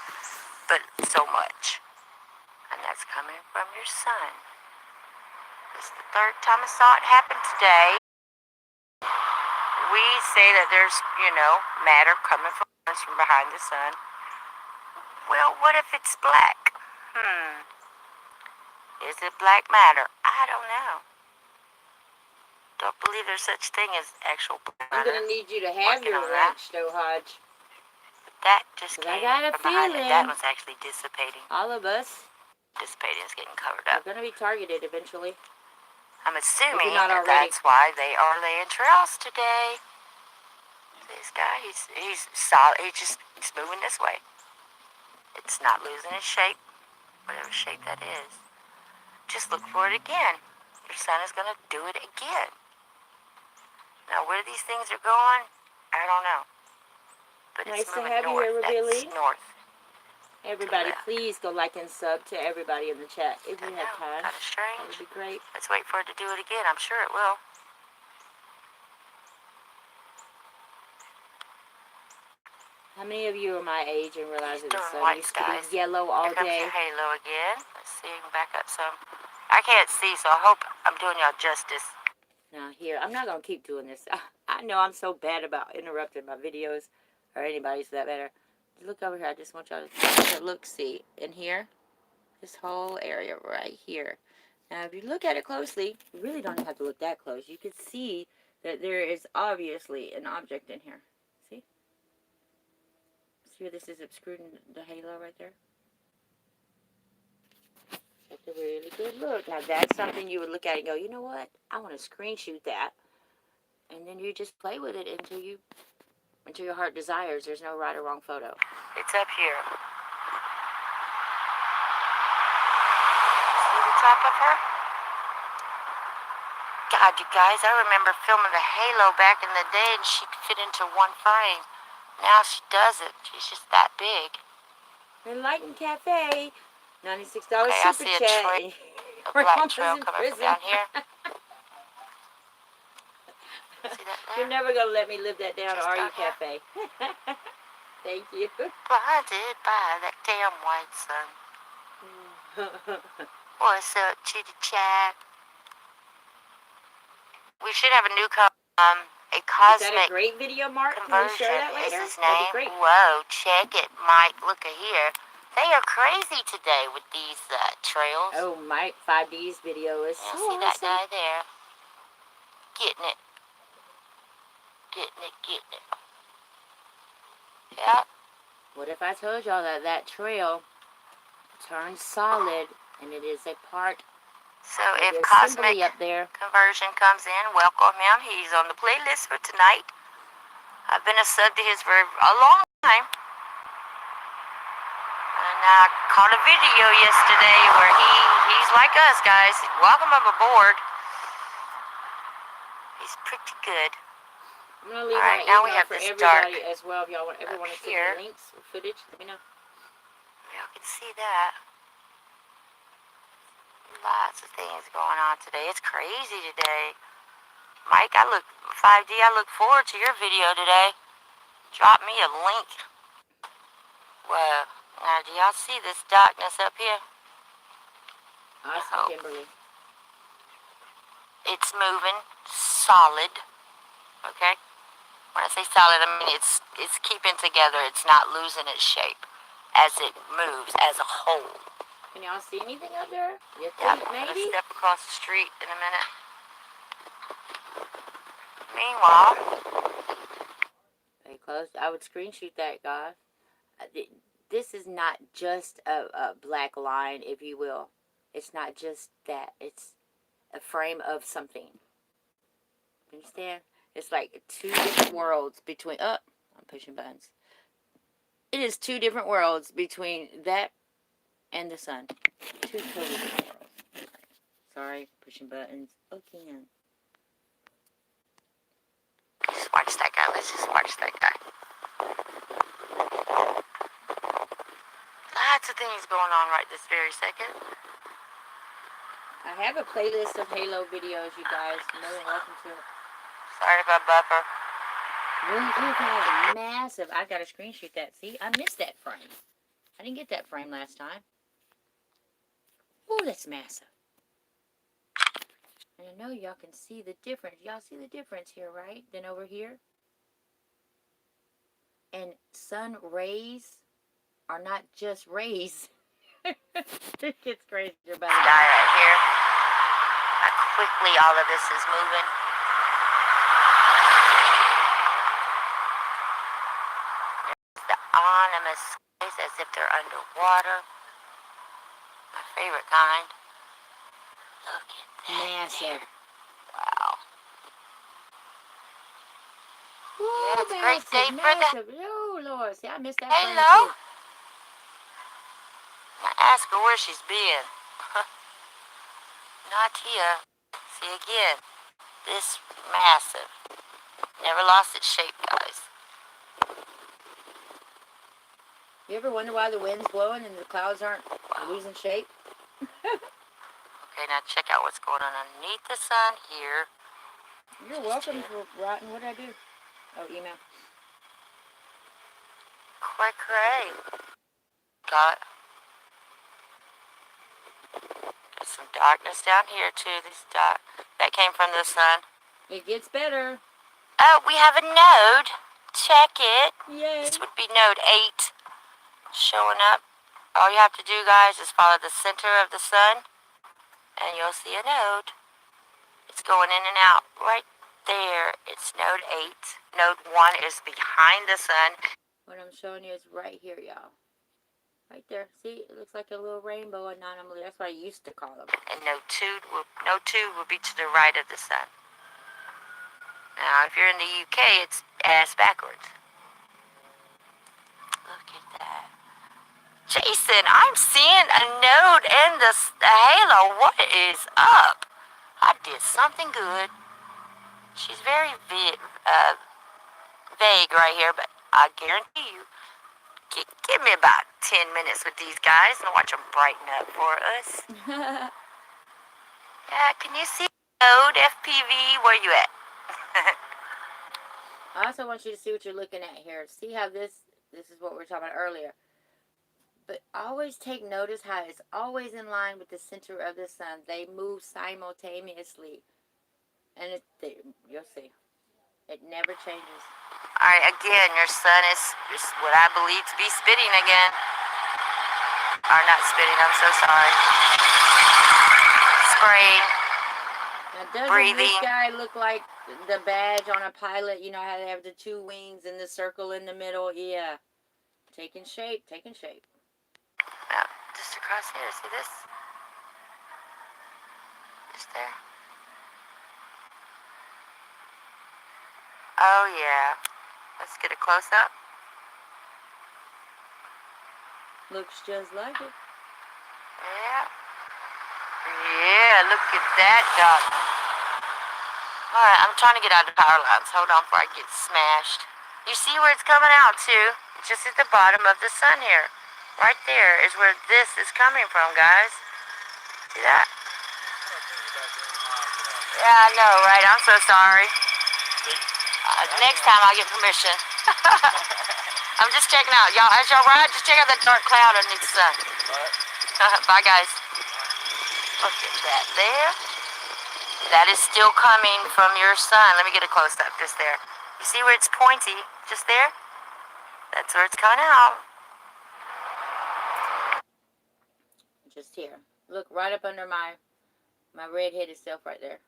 but so much. And that's coming from your sun. This is the third time I saw it happen today. We say that there's, matter coming from behind the sun. Well, what if it's black? Is it black matter? I don't know. Don't believe there's such thing as actual black matter. I'm going to need you to have your wrench, though, Hodge. That just came from behind it. That one's actually dissipating. All of us. Dissipating is getting covered up. We're going to be targeted eventually. I'm assuming that's why they are laying trails today. This guy, he's solid. He's moving this way. It's not losing its shape, whatever shape that is. Just look for it again. Your sun is going to do it again. Now, where these things are going, I don't know. But nice it's moving to have north. you here, Billy. That's north. Everybody, please go like and sub to everybody in the chat if you have time. Kind of strange. That would be great. Let's wait for it to do it again. I'm sure it will. How many of you are my age and realize that the sun white used to be skies. yellow all Here comes day? your halo again. Let's see if I can back up some. I can't see, so I hope I'm doing y'all justice. Now here, I'm not going to keep doing this. I know I'm so bad about interrupting my videos, or anybody's for that matter. Look over here. I just want y'all to look, see, in here, this whole area right here. Now, if you look at it closely, you really don't have to look that close. You can see that there is obviously an object in here. See? See where this is obscuring the halo right there? That's a really good look. Now, that's something you would look at and go, you know what? I want to screen shoot that. And then you just play with it until your heart desires. There's no right or wrong photo. It's up here. See the top of her? God, you guys, I remember filming the halo back in the day and she could fit into one frame. Now she doesn't. She's just that big. Enlightened Cafe, $96 Okay, I super see a chat. a black trail coming from down here. See that there? You're never going to let me live that down, Just are you, down here. Cafe? Thank you. Blinded by that damn white sun. What's up, chitty chat? We should have a new a cosmic Is that a great video, Mark? Can we share that later? Is his That'd name? be great. Whoa, check it, Mike. Look at here. They are crazy today with these trails. Oh, Mike 5D's video is so see awesome. that guy there? Getting it. Getting it. Yeah. What if I told y'all that trail turns solid and it is a part So of if the Cosmic assembly up there? Conversion comes in, welcome him. He's on the playlist for tonight. I've been a sub to his for a long time. And I caught a video yesterday where he's like us, guys. Welcome him aboard. He's pretty good. I'm going to leave Alright, my now we email have for this everybody dark as well. If y'all ever want to send here. me links or footage, let me know. Y'all can see that. Lots of things going on today. It's crazy today. Mike, 5D, I look forward to your video today. Drop me a link. Well, now do y'all see this darkness up here? I see Kimberly. It's moving solid. Okay? When I say solid, I mean it's keeping together. It's not losing its shape as it moves as a whole. Can y'all see anything up there? You Yeah, think I'm gonna maybe? step across the street in a minute. Meanwhile, Very close. I would screenshot that, guys. This is not just a black line, if you will. It's not just that. It's a frame of something. Understand? It's like two different worlds between... Oh, I'm pushing buttons. It is two different worlds between that and the sun. Two totally different worlds. Sorry, pushing buttons again. just watch that guy. Let's just watch that guy. Lots of things going on right this very second. I have a playlist of Halo videos, you guys. More than welcome to it. Sorry if I buffer. Really do, guys. Massive. I got to screenshot that. See, I missed that frame. I didn't get that frame last time. Ooh, that's massive. And I know y'all can see the difference. Y'all see the difference here, right? Then over here. And sun rays are not just rays. It gets crazier by the Guy day. right here. How quickly all of this is moving. The ominous skies as if they're underwater. My favorite kind. Look at that. Massive. Wow. Ooh, Yeah, it's a great day for massive. Oh, Lord. See, I missed that frame Hello? too. I ask her where she's been. Not here. See again. This massive. Never lost its shape, guys. You ever wonder why the wind's blowing and the clouds aren't losing shape? Okay, now check out what's going on underneath the sun here. You're welcome for writing. What did I do? Oh, email. Cray. Got some darkness down here too. That came from the sun. It gets better. Oh, we have a node. Check it. Yay. This would be node 8 showing up. All you have to do, guys, is follow the center of the sun, and you'll see a node. It's going in and out right there. It's node 8. Node 1 is behind the sun. What I'm showing you is right here, y'all. Right there. See, it looks like a little rainbow anomaly. That's what I used to call them. And node 2 will be to the right of the sun. Now, if you're in the UK, it's ass backwards. Look at that. Jason, I'm seeing a node in the halo. What is up? I did something good. She's very vague right here, but I guarantee you, give me about 10 minutes with these guys and watch them brighten up for us. Yeah, can you see node FPV? Where you at? I also want you to see what you're looking at here. See how this is what we were talking about earlier. But always take notice how it's always in line with the center of the sun. They move simultaneously. And you'll see. It never changes. All right, again, your sun is what I believe to be spitting again. Or not spitting, I'm so sorry. Spraying. Now, doesn't Breathing. this guy look like the badge on a pilot? You know how they have the two wings and the circle in the middle? Yeah. Taking shape. Now, just across here, see this? Just there. Oh, yeah. Let's get a close-up. Looks just like it. Yeah. Yeah, look at that darkness. Alright, I'm trying to get out of the power lines. Hold on before I get smashed. You see where it's coming out to? Just at the bottom of the sun here. Right there is where this is coming from, guys. See that? Yeah, I know, right? I'm so sorry. Next time I'll get permission. I'm just checking out. Y'all, as y'all ride, just check out that dark cloud underneath the sun. Bye, guys. Look at that there. That is still coming from your sun. Let me get a close-up just there. You see where it's pointy? Just there? That's where it's coming out. Just here. Look right up under my red-headed self right there.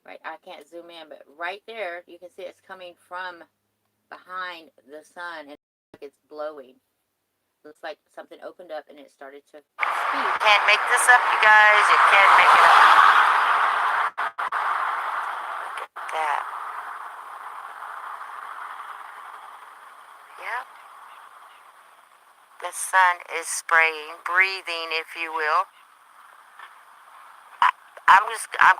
Right, I can't zoom in, but right there, you can see it's coming from behind the sun, and it's blowing. Looks like something opened up and it started to speak. Can't make this up, you guys. You can't make it up. Look at that. Yep. The sun is spraying, breathing, if you will. I'm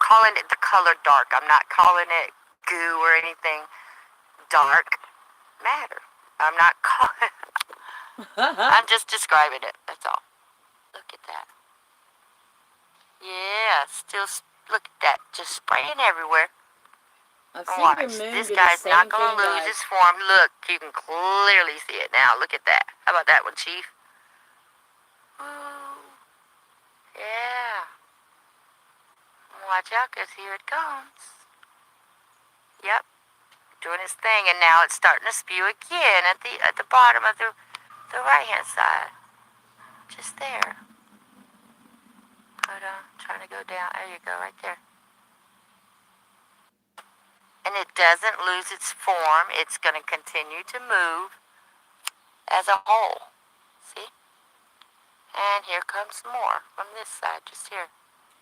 calling it the color dark. I'm not calling it goo or anything. Dark matter. I'm not calling. I'm just describing it. That's all. Look at that. Yeah, still. Look at that. Just spraying everywhere. I've seen Watch. your moon This do guy's the not same going to thing, lose guys. his form. Look, you can clearly see it now. Look at that. How about that one, Chief? Ooh. Yeah. Watch out, because here it comes. Yep. Doing its thing, and now it's starting to spew again at the bottom of the right-hand side. Just there. Hold on. Trying to go down. There you go, right there. And it doesn't lose its form. It's going to continue to move as a whole. See? And here comes more from this side, just here.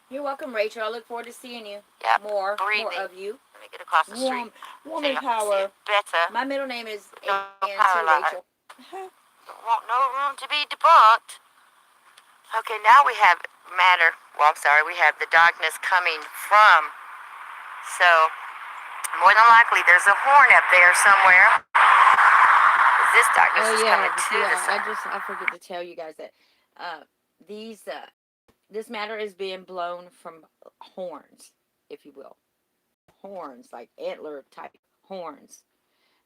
You're welcome, Rachel. I look forward to seeing you. Yep. More Breathing. of you. Let me get across the street. Woman so power. Better. My middle name is No Ann power too, line. Rachel. Want no room to be debunked. Okay, now we have matter. Well, I'm sorry. We have the darkness coming from. So, more than likely, there's a horn up there somewhere. This darkness is coming to the sun. I forget to tell you guys that this matter is being blown from horns, if you will. Horns, like antler type horns.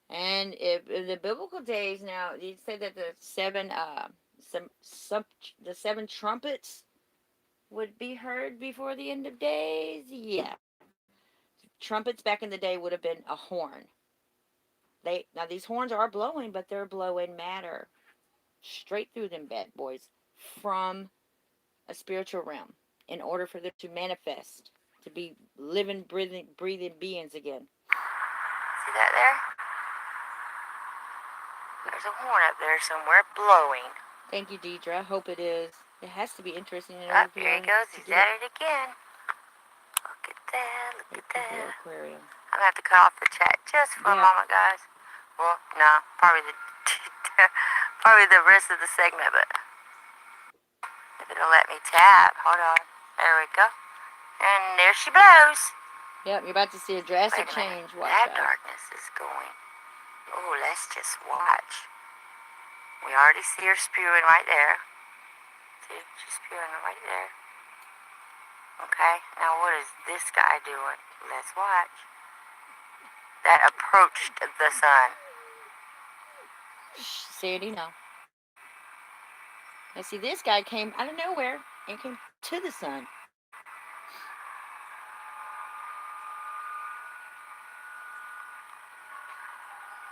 And if in the biblical days, now you say that the seven trumpets would be heard before the end of days. Yeah, trumpets back in the day would have been a horn. Now these horns are blowing, but they're blowing matter straight through them bad boys from a spiritual realm in order for them to manifest, to be living, breathing beings again. See that there? There's a horn up there somewhere blowing. Thank you, Deidre. I hope it is. It has to be interesting. Oh, here he goes. He's at it again. Look at that. Look at that. Aquarium. I'm going to have to cut off the chat just for a moment, guys. Well, no, probably the rest of the segment, but if it'll let me tap. Hold on. There we go. And there she blows. Yep, you're about to see a drastic change. Watch that darkness is going. Oh, let's just watch. We already see her spewing right there. See, she's spewing right there. Okay, now what is this guy doing? Let's watch. That approached the sun. Sandy, no. Now see, this guy came out of nowhere and came to the sun.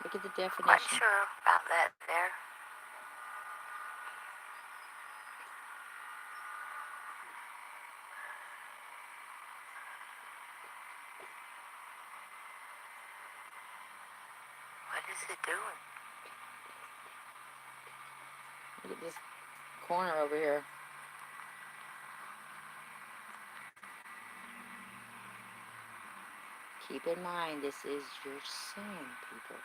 Look at the definition. Quite sure about that there. What is it doing? Look at this corner over here. Keep in mind, this is your sun, people.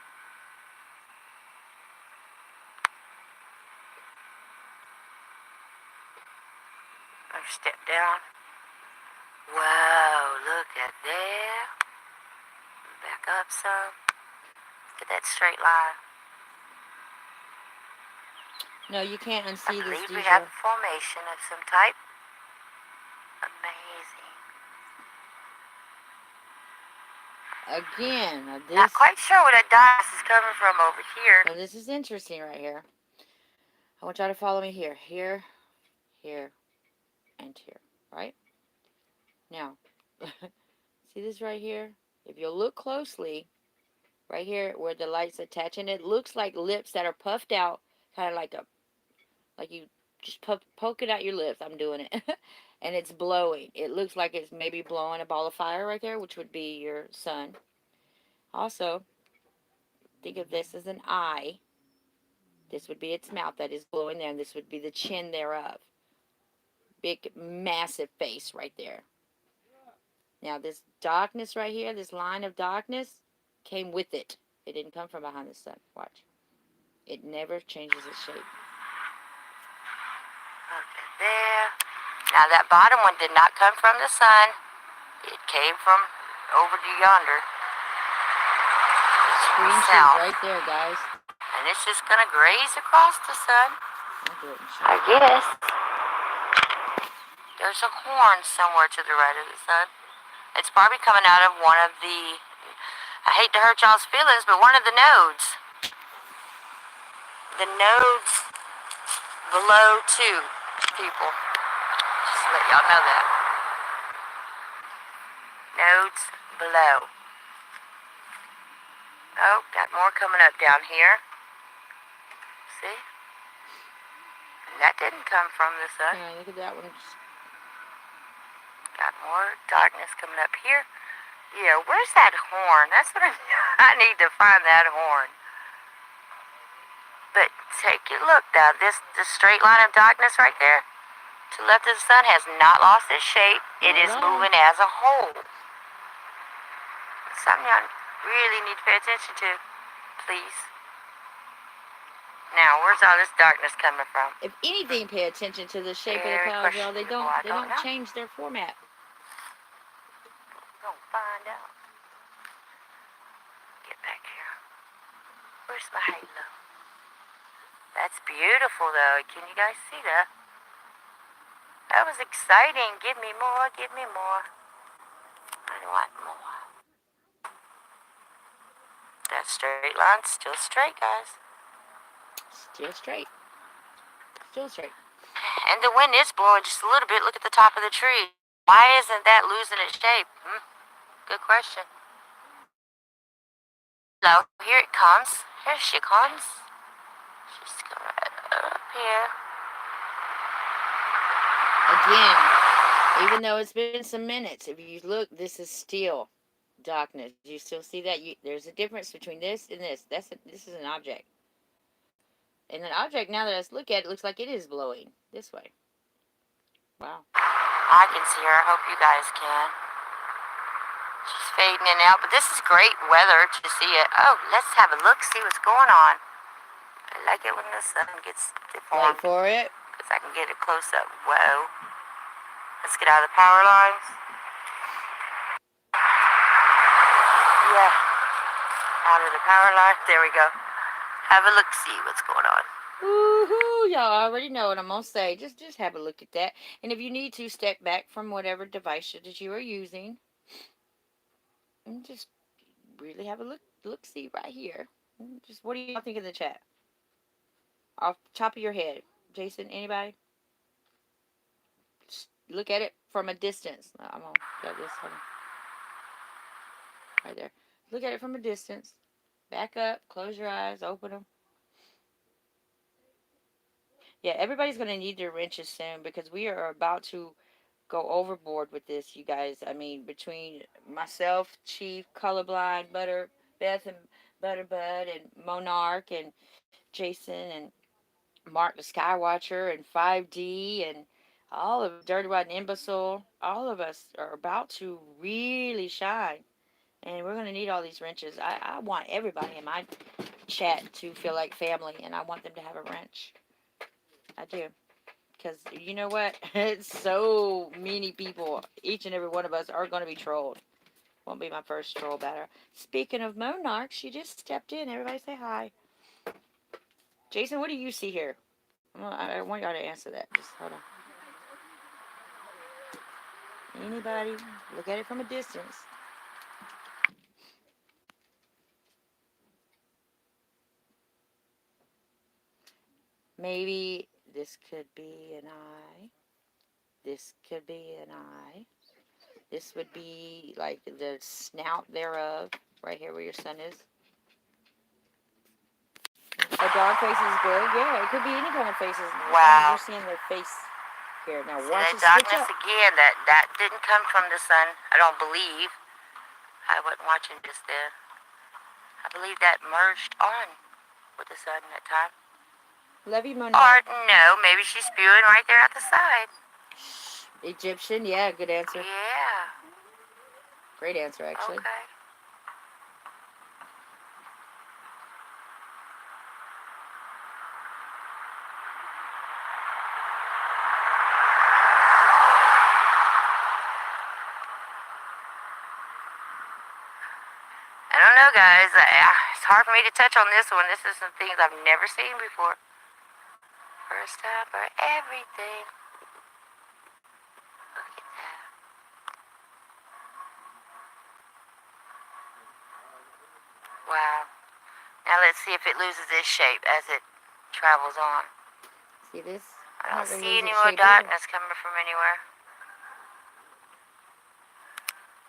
I'll step down. Whoa, look at there. Back up some. Look at that straight line. No, you can't unsee this. I believe we have a formation of some type. Amazing. again, now this... Not quite sure where that darkness is coming from over here. Now this is interesting right here. I want y'all to follow me here. Here, here, and here. Right? Now, see this right here? If you look closely, right here where the light's attaching, it looks like lips that are puffed out, kind of like you just poke it out your lips. I'm doing it. And it's blowing. It looks like it's maybe blowing a ball of fire right there, which would be your sun. Also, think of this as an eye. This would be its mouth that is glowing there, and this would be the chin thereof. Big, massive face right there. Now, this darkness right here, this line of darkness, came with it. It didn't come from behind the sun. Watch. It never changes its shape. Okay, there. Now, that bottom one did not come from the sun. It came from over to yonder. Screenshot right there, guys. And it's just going to graze across the sun. I guess. There's a horn somewhere to the right of the sun. It's probably coming out of one of the, I hate to hurt y'all's feelings, but one of the nodes. The nodes below two people. Just to let y'all know that. Nodes below. Oh, got more coming up down here. See? And that didn't come from the sun. Yeah, look at that one. Got more darkness coming up here. Yeah, where's that horn? That's what I need to find that horn. But take a look now. This straight line of darkness right there to the left of the sun has not lost its shape. It is moving as a whole. Something y'all really need to pay attention to, please. Now, where's all this darkness coming from? If anything, pay attention to the shape of the clouds, y'all. They don't change their format. We're gonna find out. Get back here. Where's my halo? That's beautiful, though. Can you guys see that? That was exciting. Give me more, give me more. I want more. That straight line's still straight, guys. Still straight. Still straight. And the wind is blowing just a little bit. Look at the top of the tree. Why isn't that losing its shape? Good question. Hello, here it comes. Here she comes. She's coming right up here. Again, even though it's been some minutes, if you look, this is still darkness. You still see that? There's a difference between this and this. This is an object. And an object, now that I look at it, looks like it is blowing this way. Wow. I can see her. I hope you guys can. She's fading in and out, but this is great weather to see it. Oh, let's have a look, see what's going on. I like it when the sun gets deformed. Wait for it. Because I can get a close-up. Whoa. Let's get out of the power lines. Yeah. Out of the power line. There we go. Have a look, see what's going on. Woohoo! Y'all already know what I'm going to say. Just have a look at that. And if you need to, step back from whatever device that you are using. And just really have a look see right here. Just what do y'all think in the chat? Off the top of your head. Jason, anybody? Just look at it from a distance. I'm going to get this. Hold on. Right there. Look at it from a distance. Back up. Close your eyes. Open them. Yeah, everybody's going to need their wrenches soon because we are about to go overboard with this, you guys. I mean, between myself, Chief, Colorblind, Beth and Butterbud, and Monarch, and Jason, and Mark the Skywatcher, and 5D, and all of Dirty Rotten Imbecile, all of us are about to really shine. And we're going to need all these wrenches. I want everybody in my chat to feel like family, and I want them to have a wrench. I do. Because you know what? So many people, each and every one of us, are going to be trolled. Won't be my first troll batter. Speaking of Monarch, she just stepped in. Everybody say hi. Jason, what do you see here? I want y'all to answer that. Just hold on. Anybody? Look at it from a distance. maybe this could be an eye. This could be an eye. This would be like the snout thereof, right here where your sun is. A dog face is good. Yeah, it could be any kind of faces. Wow. You're seeing their face here. Now See watch that it switch darkness up. again. That didn't come from the sun. I don't believe. I wasn't watching just then. I believe that merged on with the sun that time. Love you, Mona. Or no, maybe she's spewing right there at the side. Egyptian, yeah, good answer. Yeah. Great answer, actually. Okay. I don't know, guys. It's hard for me to touch on this one. This is some things I've never seen before. First time for everything. Look at that. Wow. Now let's see if it loses its shape as it travels on. See this? I don't see any more darkness coming from anywhere.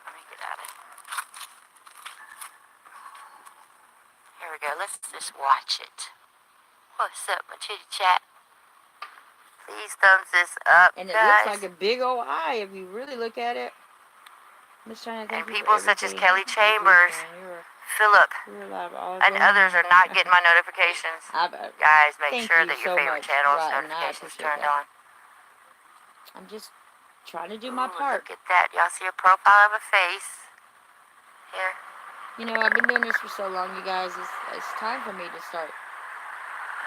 Let me get out of it. Here we go. Let's just watch it. What's up, my chitty chat? Please thumbs this up, and it guys. looks like a big old eye if you really look at it. I'm just trying to think and people such as Kelly Chambers, Philip, and others are not getting my notifications. Guys, make sure that your favorite channel's notifications turned on. I'm just trying to do my part. Look at that. Y'all see a profile of a face here? You know, I've been doing this for so long, you guys. It's time for me to start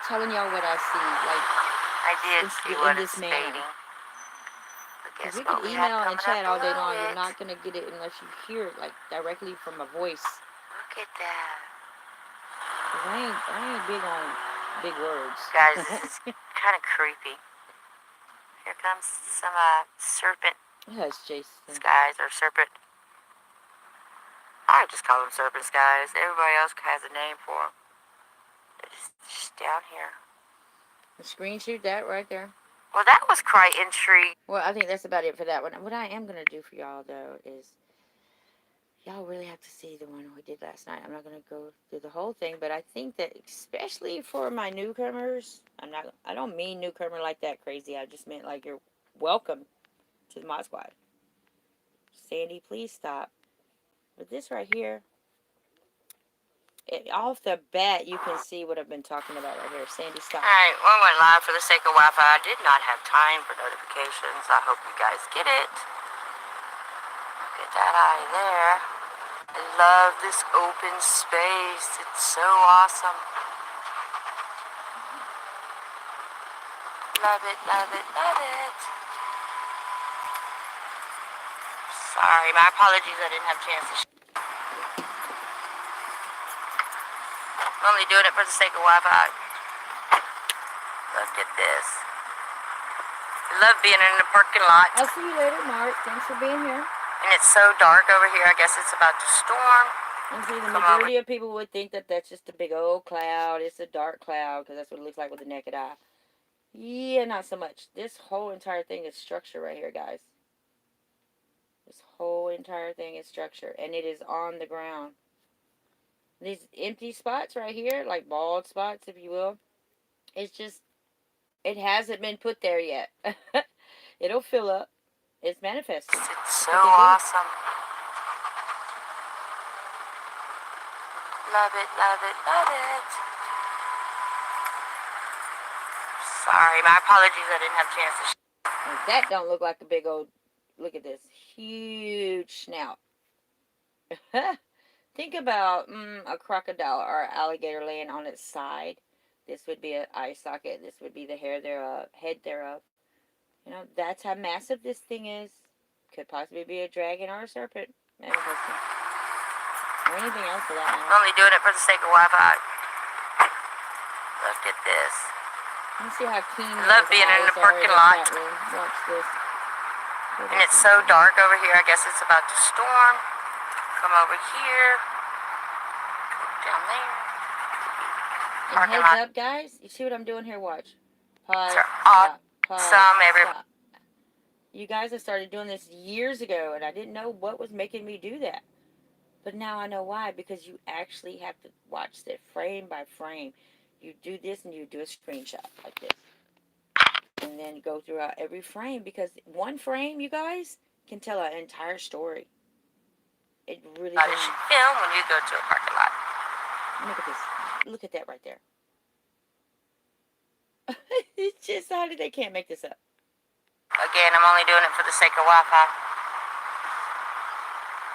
telling y'all what I see. Like, I did see what it's fading. Because we can email and chat all day long. You're not going to get it unless you hear it, like, directly from a voice. Look at that. I ain't big on big words. Guys, this is kind of creepy. Here comes some serpent skies, or serpent. I just call them serpent skies. Everybody else has a name for them. They're just down here. Screenshot that right there. Well, that was quite intriguing. Well, I think that's about it for that one. What I am going to do for y'all, though, is y'all really have to see the one we did last night. I'm not going to go through the whole thing, but I think that especially for my newcomers, I don't mean newcomer like that crazy. I just meant like you're welcome to the Mod Squad. Sandy, please stop. But this right here, off the bat, you can see what I've been talking about right here. Sandy, stop. Alright, one went live for the sake of Wi-Fi. I did not have time for notifications. I hope you guys get it. Look at that eye there. I love this open space. It's so awesome. Love it, love it, love it. Sorry, my apologies. I didn't have a chance to I'm only doing it for the sake of Wi-Fi. Look at this. I love being in the parking lot. I'll see you later, Mark. Thanks for being here. And it's so dark over here. I guess it's about to storm. And see, the majority of people would think that that's just a big old cloud. It's a dark cloud because that's what it looks like with the naked eye. Yeah, not so much. This whole entire thing is structure right here, guys. This whole entire thing is structure. And it is on the ground. These empty spots right here, like bald spots, if you will, it's just, it hasn't been put there yet. It'll fill up. It's manifesting. It's so awesome. Love it, love it, love it. Sorry, my apologies. I didn't have a chance to that don't look like a big old, look at this, huge snout. Think about a crocodile or an alligator laying on its side. This would be an eye socket. This would be the hair thereof, head thereof. You know, that's how massive this thing is. Could possibly be a dragon or a serpent manifesting. Or anything else for that matter. I'm only doing it for the sake of Wi-Fi. Look at this. You see how keen I love being in the parking lot. Watch this. And it's so dark over here. I guess it's about to storm. Come over here. Down there. And heads up, guys. You see what I'm doing here? Watch. Pause. Are Stop. awesome. Stop. You guys have started doing this years ago, and I didn't know what was making me do that. But now I know why, because you actually have to watch it frame by frame. You do this and you do a screenshot like this. And then go throughout every frame, because one frame, you guys, can tell an entire story. It really You can. should film when you go to a parking lot. Look at this. Look at that right there. It's just, how did they can't make this up? Again, I'm only doing it for the sake of Wi-Fi.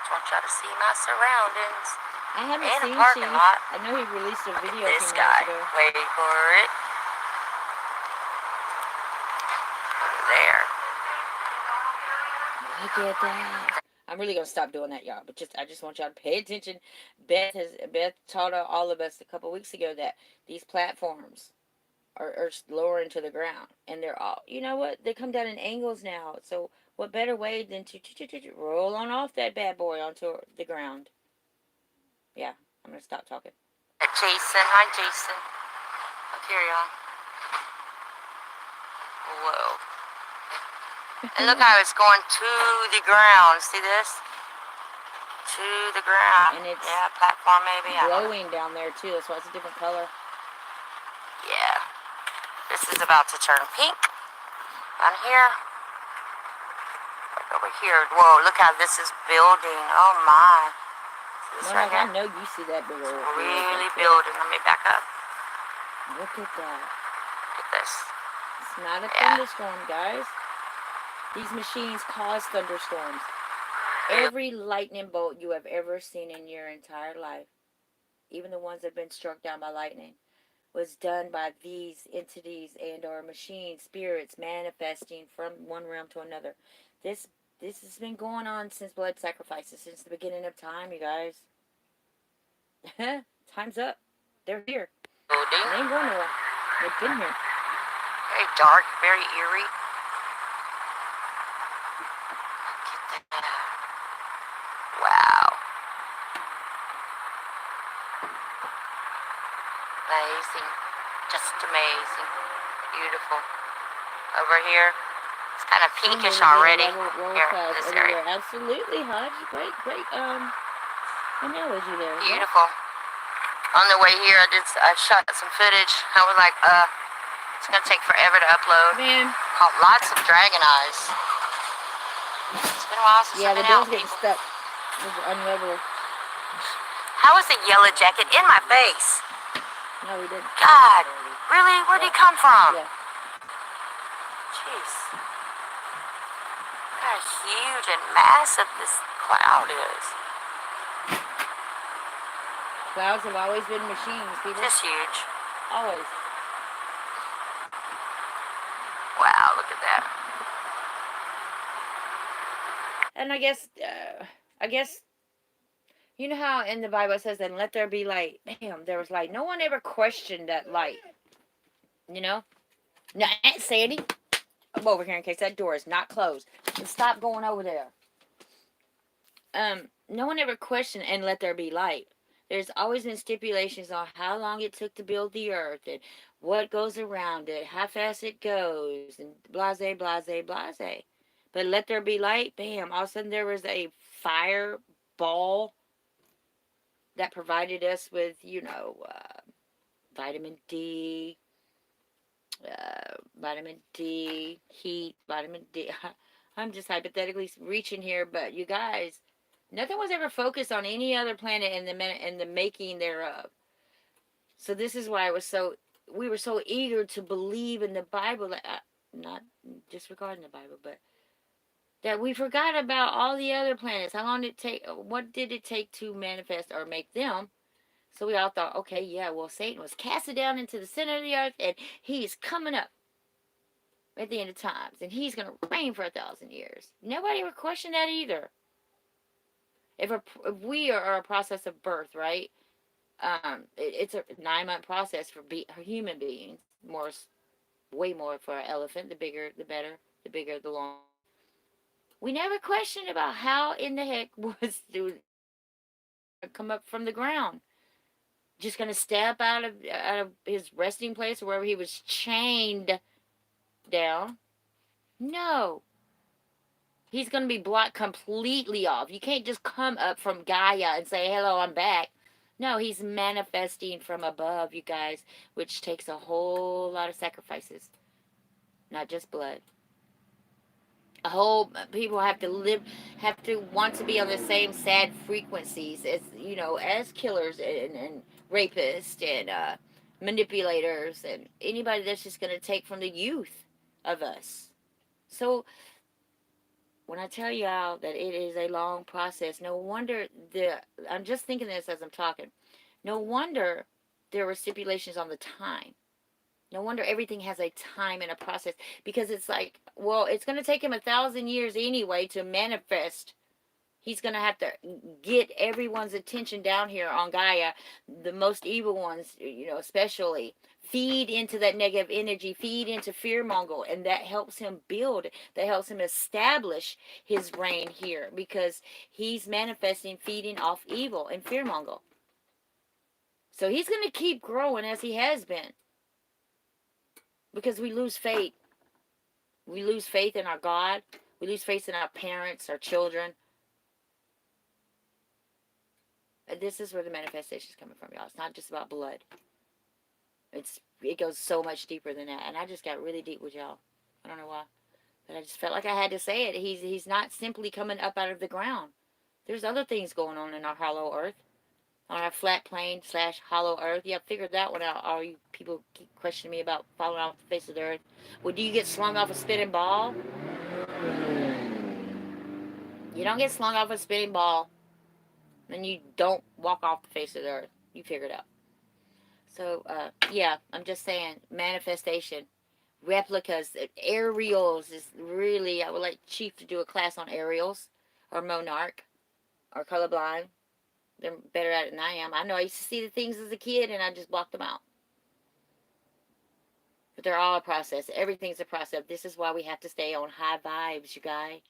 Just want y'all to see my surroundings. I haven't In a seen parking Chief. lot. I know he released a Look video at a this few guy. minutes ago. Wait for it. There. Look at that. I'm really gonna stop doing that, y'all. But I just want y'all to pay attention. Beth taught all of us a couple weeks ago that these platforms are lowering to the ground, and they're all, you know what? They come down in angles now. So what better way than to roll on off that bad boy onto the ground? Yeah, I'm gonna stop talking. Jason. Hi, Jason. Look here, y'all. Whoa. And look how it's going to the ground. See this? To the ground. And it's platform maybe. glowing down there too. That's why it's a different color. Yeah. This is about to turn pink. On here. Like over here. Whoa, look how this is building. Oh my. See this Well, right here? I know you see that big old Really building. Let me back up. Look at that. Look at this. It's not a thunderstorm, guys. These machines cause thunderstorms. Every lightning bolt you have ever seen in your entire life, even the ones that have been struck down by lightning, was done by these entities and or machines, spirits manifesting from one realm to another. This has been going on since blood sacrifices, since the beginning of time, you guys. Time's up. They're here. Building. They ain't going nowhere. They've been here. Very dark, very eerie. Look at that. Wow. Amazing. Just amazing. Beautiful. Over here, it's kind of pinkish already. Here, this area. Absolutely, Hodge. Great analogy there. Beautiful. On the way here, I shot some footage. I was like, it's gonna take forever to upload. Man. Caught lots of dragon eyes. It's been a while since I've Yeah, the been out, door's getting people. stuck. Unravel. How is a yellow jacket in my face? No, we didn't. God, really? Where'd he come from? Yeah. Jeez. Look how huge and massive this cloud is. Clouds have always been machines, people. Just huge. Always. Wow, look at that. And I guess, you know how in the Bible it says, and let there be light. Bam, there was light. No one ever questioned that light. You know? Now, Aunt Sandy, I'm over here in case that door is not closed. And stop going over there. No one ever questioned, and let there be light. There's always been stipulations on how long it took to build the earth and what goes around it, how fast it goes, and blase, blase, blase. But let there be light, bam, all of a sudden there was a fireball that provided us with, vitamin D, heat, vitamin D. I'm just hypothetically reaching here, but you guys, nothing was ever focused on any other planet in the making thereof. So this is why we were so eager to believe in the Bible, not disregarding the Bible, but that we forgot about all the other planets. How long did it take? What did it take to manifest or make them? So we all thought, okay, yeah, well, Satan was casted down into the center of the earth, and he's coming up at the end of times, and he's going to reign for 1,000 years. Nobody ever questioned that either. If we are a process of birth, right? It's a 9-month process for human beings. Way more for an elephant. The bigger, the better. The bigger, the longer. We never questioned about how in the heck was to come up from the ground. Just going to step out of his resting place, or wherever he was chained down. No. He's going to be blocked completely off. You can't just come up from Gaia and say, hello, I'm back. No, he's manifesting from above, you guys, which takes a whole lot of sacrifices. Not just blood. A whole people have to want to be on the same sad frequencies as, as killers and rapists and manipulators and anybody that's just going to take from the youth of us. So when I tell y'all that it is a long process, no wonder I'm just thinking this as I'm talking. No wonder there were stipulations on the time. No wonder everything has a time and a process, because it's like, well, it's going to take him 1,000 years anyway to manifest. He's going to have to get everyone's attention down here on Gaia, the most evil ones, especially. Feed into that negative energy, feed into fear-monger, and that helps him build, that helps him establish his reign here, because he's manifesting, feeding off evil and fear-monger. So he's going to keep growing as he has been, because we lose faith. We lose faith in our God. We lose faith in our parents, our children. This is where the manifestation is coming from, y'all. It's not just about blood. It goes so much deeper than that. And I just got really deep with y'all. I don't know why. But I just felt like I had to say it. He's not simply coming up out of the ground. There's other things going on in our hollow earth. On our flat plane / hollow earth. Yeah, I figured that one out. All you people keep questioning me about falling off the face of the earth. Well, do you get slung off a spinning ball? You don't get slung off a spinning ball. And you don't walk off the face of the earth. You figure it out. So, yeah, I'm just saying, manifestation, replicas, aerials is really, I would like Chief to do a class on aerials, or monarch, or colorblind. They're better at it than I am. I know I used to see the things as a kid, and I just blocked them out. But they're all a process. Everything's a process. This is why we have to stay on high vibes, you guys.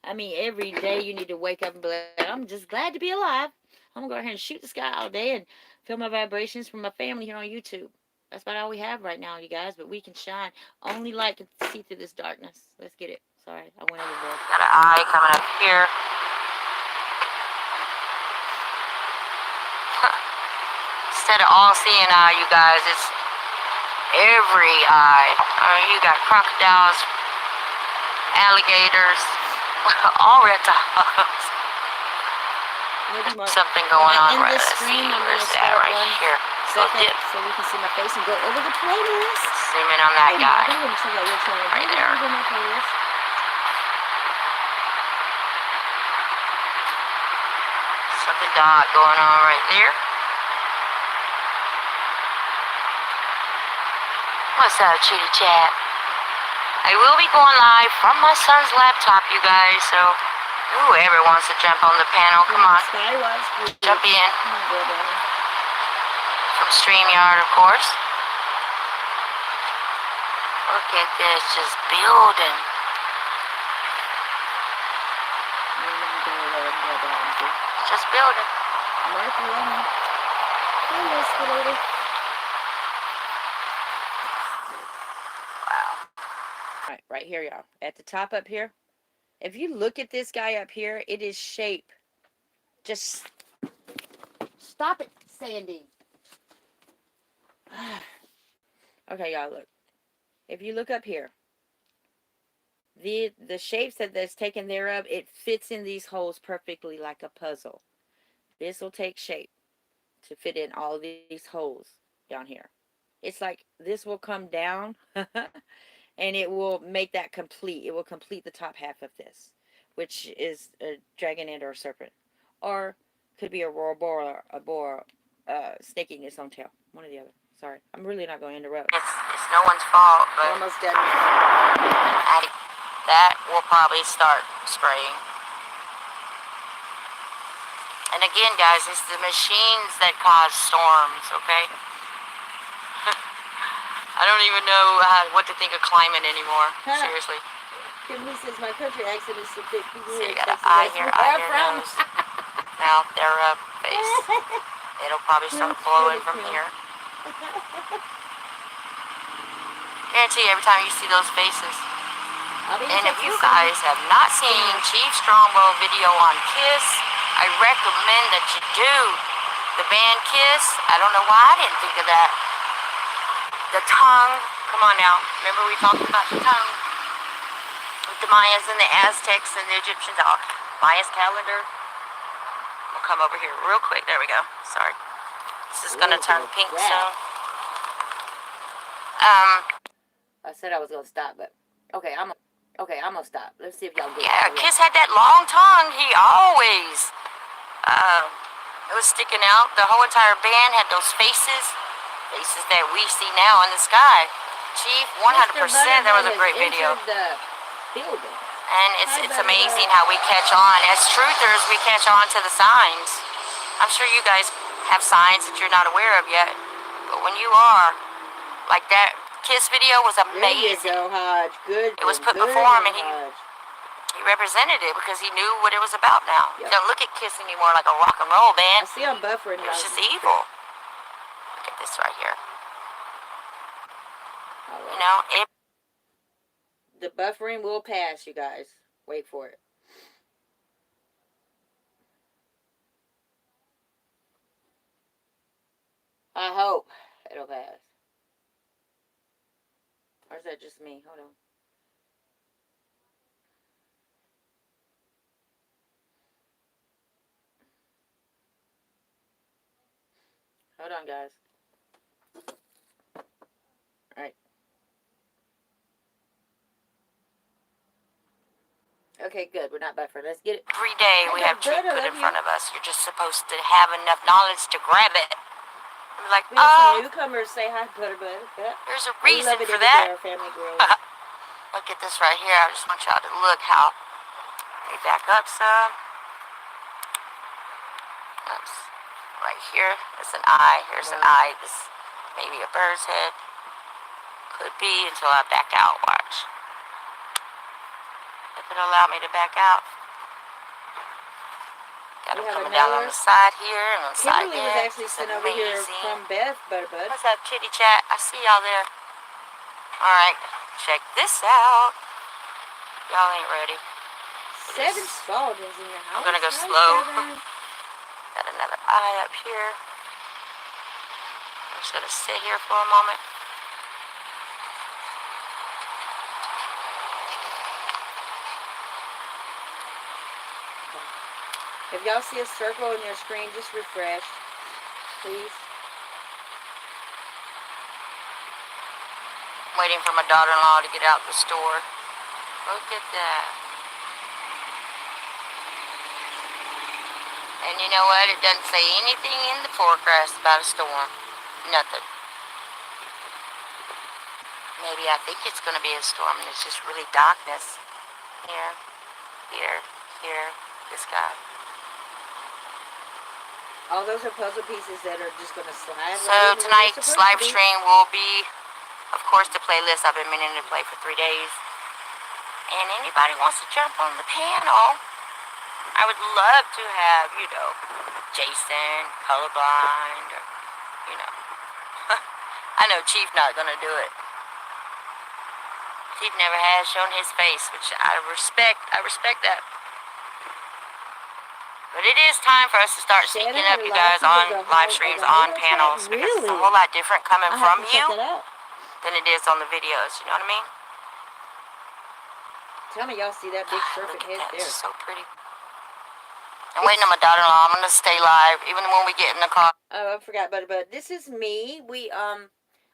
I mean, every day you need to wake up and be like, I'm just glad to be alive. I'm going to go ahead and shoot the sky all day and feel my vibrations from my family here on YouTube. That's about all we have right now, you guys. But we can shine. Only light can see through this darkness. Let's get it. Sorry, I went overboard. Got an eye coming up here. Instead of all seeing eye, you guys, it's every eye. You got crocodiles, alligators, all reptiles. Something going on right stream. I'm going to start right here. So we can see my face and go over the playlist. Zoom in on that guy. Right there. Something dot going on right there. What's up, Chitty Chat? I will be going live from my son's laptop, you guys, so whoever wants to jump on the panel, come on. Jump in. From StreamYard, of course. Look at this, just building. Just building. Right here, y'all. At the top up here. If you look at this guy up here, it is shape. Just stop it, Sandy. Okay, y'all, look. If you look up here, the shapes that's taken thereof, it fits in these holes perfectly like a puzzle. This will take shape to fit in all these holes down here. It's like this will come down and it will make that complete. It will complete the top half of this, which is a dragon and or a serpent. Or could be a boar snaking its own tail. One or the other. Sorry. I'm really not going to interrupt. It's no one's fault, but almost done. That will probably start spraying. And again, guys, it's the machines that cause storms, okay? I don't even know what to think of climate anymore. Seriously. Kimberly says my country accent is so thick. So you got an eye here, nose, mouth, there, face. It'll probably start flowing from here. Guarantee every time you see those faces. I'll be And if you Texas guys have not seen Chief Strongbow video on Kiss, I recommend that you do. The band Kiss, I don't know why I didn't think of that. The tongue, come on now. Remember we talked about the tongue? With the Mayas and the Aztecs and the Egyptians, Maya's calendar. We'll come over here real quick. There we go. Sorry. This is going to turn pink soon. I said I was gonna stop, but okay, I'm gonna stop. Let's see if y'all get Yeah, it. Kiss had that long tongue. He always, it was sticking out. The whole entire band had those faces that we see now in the sky. Chief, 100%. That was a great video. The building. And it's amazing how we catch on. As truthers, we catch on to the signs. I'm sure you guys have signs that you're not aware of yet, but when you are, like that Kiss video was amazing. There you go, Hodge. Good. It was put before him, and he represented it because he knew what it was about now. Yep. You don't look at Kiss anymore like a rock and roll band. I see I'm buffering. It was just evil. Look at this right here. You know, the buffering will pass, you guys. Wait for it. I hope it'll pass. Or is that just me? Hold on. Hold on, guys. Alright. Okay, good. We're not buffering. Let's get it. every day we have truth put in front of us. You're just supposed to have enough knowledge to grab it. We're like, we have some newcomers say hi, Butterbud. There's a reason for that. Family Look at this right here. I just want y'all to look how they back up some. Oops. Right here is an eye. Here's an eye. This maybe a bird's head. Could be until I back out. Watch. If it'll allow me to back out. Got them coming down on the side here and on the side Kimberly there. was actually sent over here from Beth, Butterbud. What's up, kitty chat? I see y'all there. Alright, check this out. Y'all ain't ready. 7 Spaldings in your house. I'm gonna go slow. Got another eye up here. I'm just gonna sit here for a moment. If y'all see a circle on your screen, just refresh, please. Waiting for my daughter-in-law to get out the store. Look at that. And you know what? It doesn't say anything in the forecast about a storm. Nothing. Maybe I think it's going to be a storm and it's just really darkness. Here, here, here, this guy. All those are puzzle pieces that are just going to slide. So tonight's live stream will be, of course, the playlist I've been meaning to play for 3 days. And anybody wants to jump on the panel, I would love to have, you know, Jason, colorblind, or, you know. I know Chief not going to do it. Chief never has shown his face, which I respect. I respect that. But it is time for us to start speaking up, you guys, on live streams, on panels, because it's a whole lot different coming from you than it is on the videos. You know what I mean? Tell me y'all see that big serpent head there. It's so pretty. I'm waiting on my daughter-in-law. I'm going to stay live, even when we get in the car. Oh, I forgot, but this is me.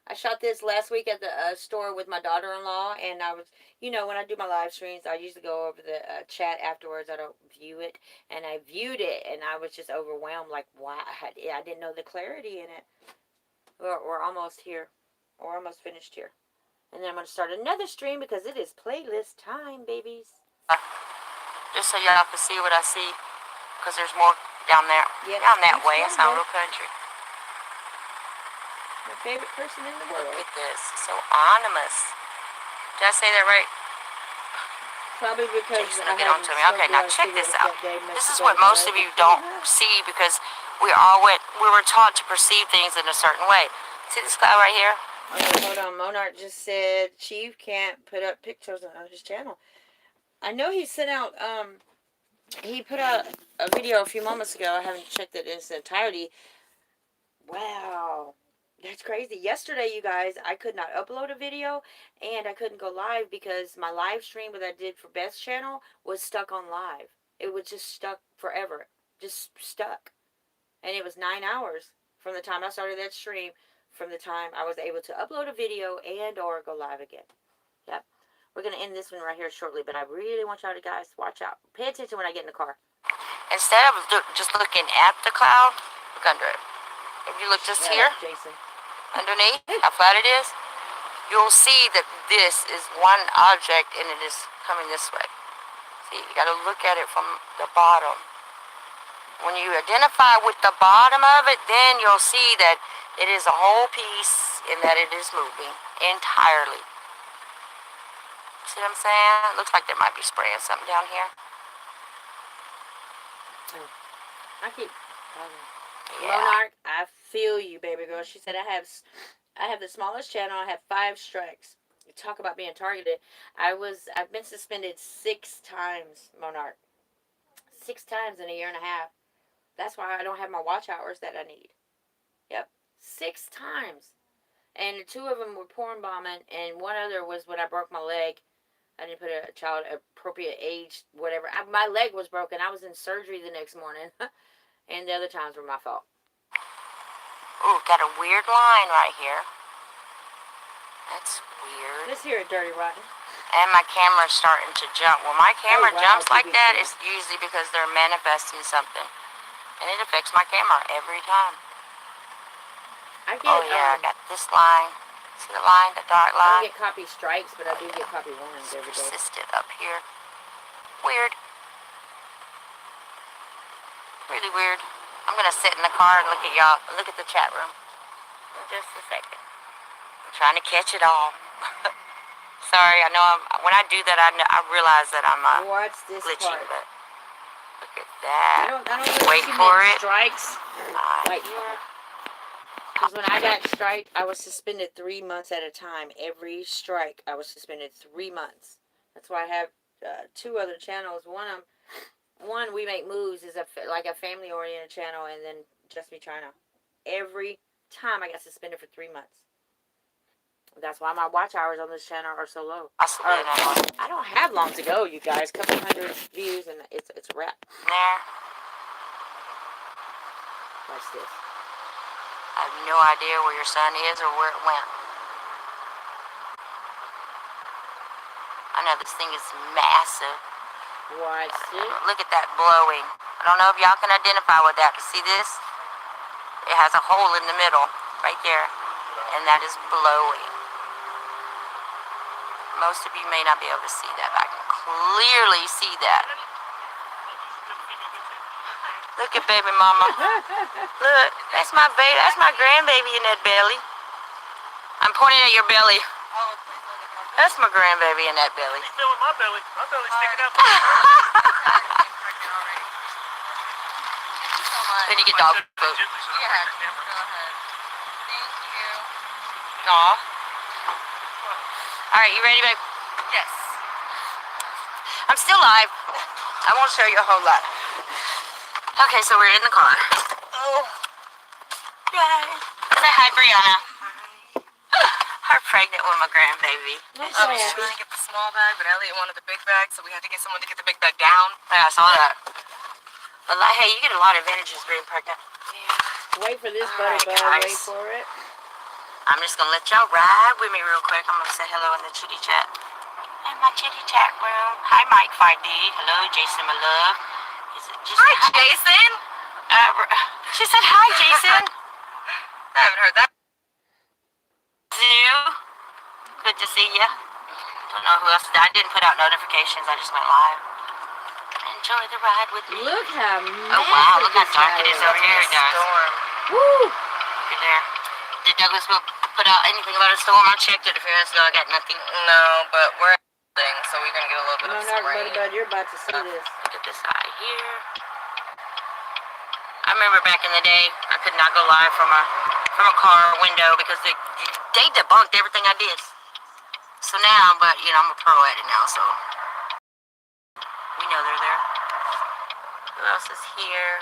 I shot this last week at the store with my daughter-in-law, and I was, you know, when I do my live streams, I usually go over the chat afterwards. I don't view it, and I viewed it, and I was just overwhelmed, like, wow, I didn't know the clarity in it. We're almost here. We're almost finished here. And then I'm going to start another stream because it is playlist time, babies. Just so y'all can see what I see, because there's more down there. Yep, down that way. It's not real country. My favorite person in the world. Look at this. So ominous. Did I say that right? Probably because Jason will get on to me. Okay, now check this out. This is what most of you don't see because we were taught to perceive things in a certain way. See this guy right here? Okay, hold on. Monarch just said Chief can't put up pictures on his channel. I know he sent out, he put out a video a few moments ago. I haven't checked it in its entirety. Wow. That's crazy. Yesterday, you guys, I could not upload a video and I couldn't go live because my live stream that I did for Beth's channel was stuck on live. It was just stuck forever. Just stuck. And it was 9 hours from the time I started that stream, from the time I was able to upload a video and or go live again. Yep. We're going to end this one right here shortly, but I really want y'all to guys watch out. Pay attention when I get in the car. Instead of just looking at the cloud, look under it. If you look just here, Jason. underneath, how flat it is, you'll see that this is one object and it is coming this way. See, you got to look at it from the bottom. When you identify with the bottom of it, then you'll see that it is a whole piece and that it is moving entirely. See what I'm saying? It looks like there might be spraying something down here. I keep... Yeah. Monarch, I feel you, baby girl. She said, I have the smallest channel. I have 5 strikes. You talk about being targeted. I've been suspended 6 times, Monarch. 6 times in a year and a half. That's why I don't have my watch hours that I need. Yep. 6 times. And 2 of them were porn bombing, and 1 other was when I broke my leg. I didn't put a child appropriate age, whatever. My leg was broken. I was in surgery the next morning. And the other times were my fault. Ooh, got a weird line right here. That's weird. Let's hear it, Dirty Rotten. And my camera's starting to jump. When my camera jumps like that, cool. it's usually because they're manifesting something. And it affects my camera every time. I get, oh yeah, I got this line. See the line, the dark I line? don't get copy strikes, but I do get copy warnings It's every day. persistent up here. Weird. Really weird. I'm gonna sit in the car and look at y'all. Look at the chat room. For just a second. I'm trying to catch it all. Sorry, I know when I do that, I realize that I'm Watch this glitching, part. but look at that. I don't Wait for it. Strikes. Right here. Because when I got striked, I was suspended 3 months at a time. Every strike, I was suspended 3 months. That's why I have 2 other channels. One We Make Moves is like a family-oriented channel, and then Just Me China. Every time I got suspended for 3 months. That's why my watch hours on this channel are so low. I don't have long to go, you guys. Couple hundred views, and it's a wrap. There. Watch this. I have no idea where your son is or where it went. I know this thing is massive. Watch it. Look at that blowing. I don't know if y'all can identify with that, but see this? It has a hole in the middle, right there. And that is blowing. Most of you may not be able to see that, but I can clearly see that. Look at baby mama. Look, that's my baby. That's my grandbaby in that belly. I'm pointing at your belly. That's my grandbaby in that belly. You feeling my belly? My belly's sticking out. Then you get dog food. Yeah, go ahead. Thank you. Aw. Alright, you ready, babe? Yes. I'm still live. I won't show you a whole lot. Okay, so we're in the car. Oh. Yay. Say hi, Brianna. Her pregnant with my grandbaby. That's I so was happy. trying to get the small bag, but Elliot wanted the big bag, so we had to get someone to get the big bag down. Yeah, I saw that. But like, hey, you get a lot of advantages being pregnant. Wait for this Alright, butterbug. guys. Wait for it. I'm just gonna let y'all ride with me real quick. I'm gonna say hello in the chitty chat. In my chitty chat room. Hi, Mike 5D. Hello, Jason, my love. Hi, Jason. She said hi, Jason. I haven't heard that. You. Good to see ya. Don't know who else. I didn't put out notifications. I just went live. Enjoy the ride with me. Look how massive Oh wow, look how this dark guy it is over here, guys. Storm. Woo! Look at there. Did Douglas put out anything about a storm? I checked it a few minutes ago. I got nothing. No, but we're thing, so we're gonna get a little bit of some rain. Butterbug, you're about to see this. Look at this eye here. I remember back in the day, I could not go live from a car window because they debunked everything I did. So now, but you know, I'm a pro at it now, so we know they're there. Who else is here?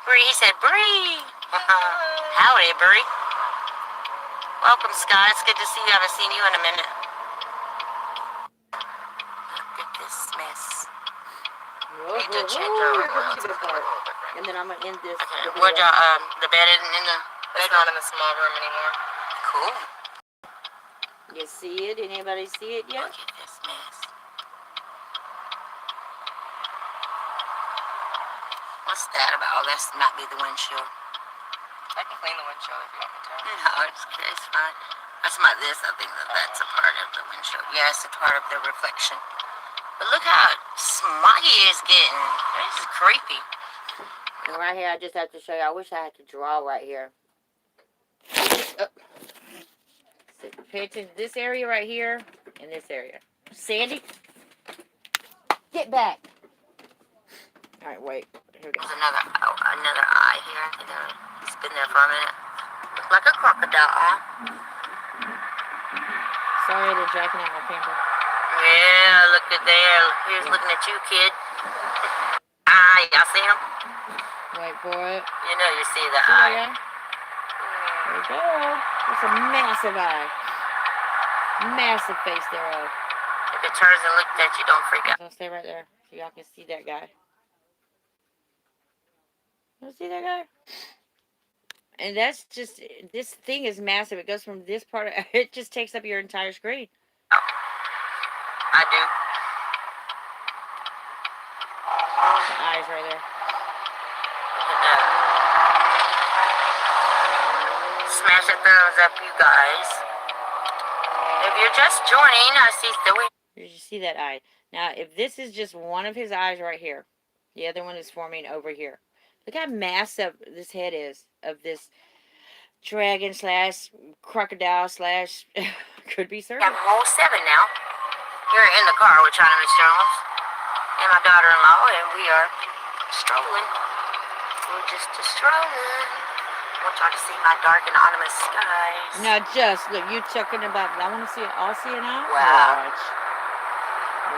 Bree, he said, Bree! Howdy, Bree. Welcome, Scott. It's good to see you. I haven't seen you in a minute. Look at this mess. Whoa, Need to whoa, change whoa, our here comes the good part. And then I'm going to end this. Okay, video. where'd y'all, the bed in the It's not in the small room anymore. Cool. You see it? Anybody see it yet? Look at this mess. What's that about? Oh, that might be the windshield. I can clean the windshield if you want me to. No, it's fine. That's my this. I think that's a part of the windshield. Yeah, it's a part of the reflection. But look how smoggy it's getting. This is creepy. And right here, I just have to show you. I wish I had to draw right here. So pay attention to this area right here and this area. Sandy, get back. All right, wait. Here we go. There's another eye here. It's been there for a minute. Looks like a crocodile eye. Sorry, they're jacking at my camper. Yeah, look at there. Here's looking at you, kid. Eye, y'all see him? Wait for it. You know you see the See eye. that? There we go. It's a massive eye. Massive face thereof. If it turns and looks at you, don't freak out. So stay right there so y'all can see that guy. You see that guy? And that's just, this thing is massive. It goes from this part, it just takes up your entire screen. I do. The eyes right there. Smash that thumbs up, you guys. If you're just joining, I see three. Did you see that eye? Now, if this is just one of his eyes right here, the other one is forming over here. Look how massive this head is of this dragon slash crocodile slash could be We serpent. have a whole 7 now. You're in the car with China Miss Jones and my daughter-in-law, and we are strolling. We're just strolling. I want y'all to see my dark and ominous skies. Now, just look, you talking about, I want to see it all see it now. Wow. Watch.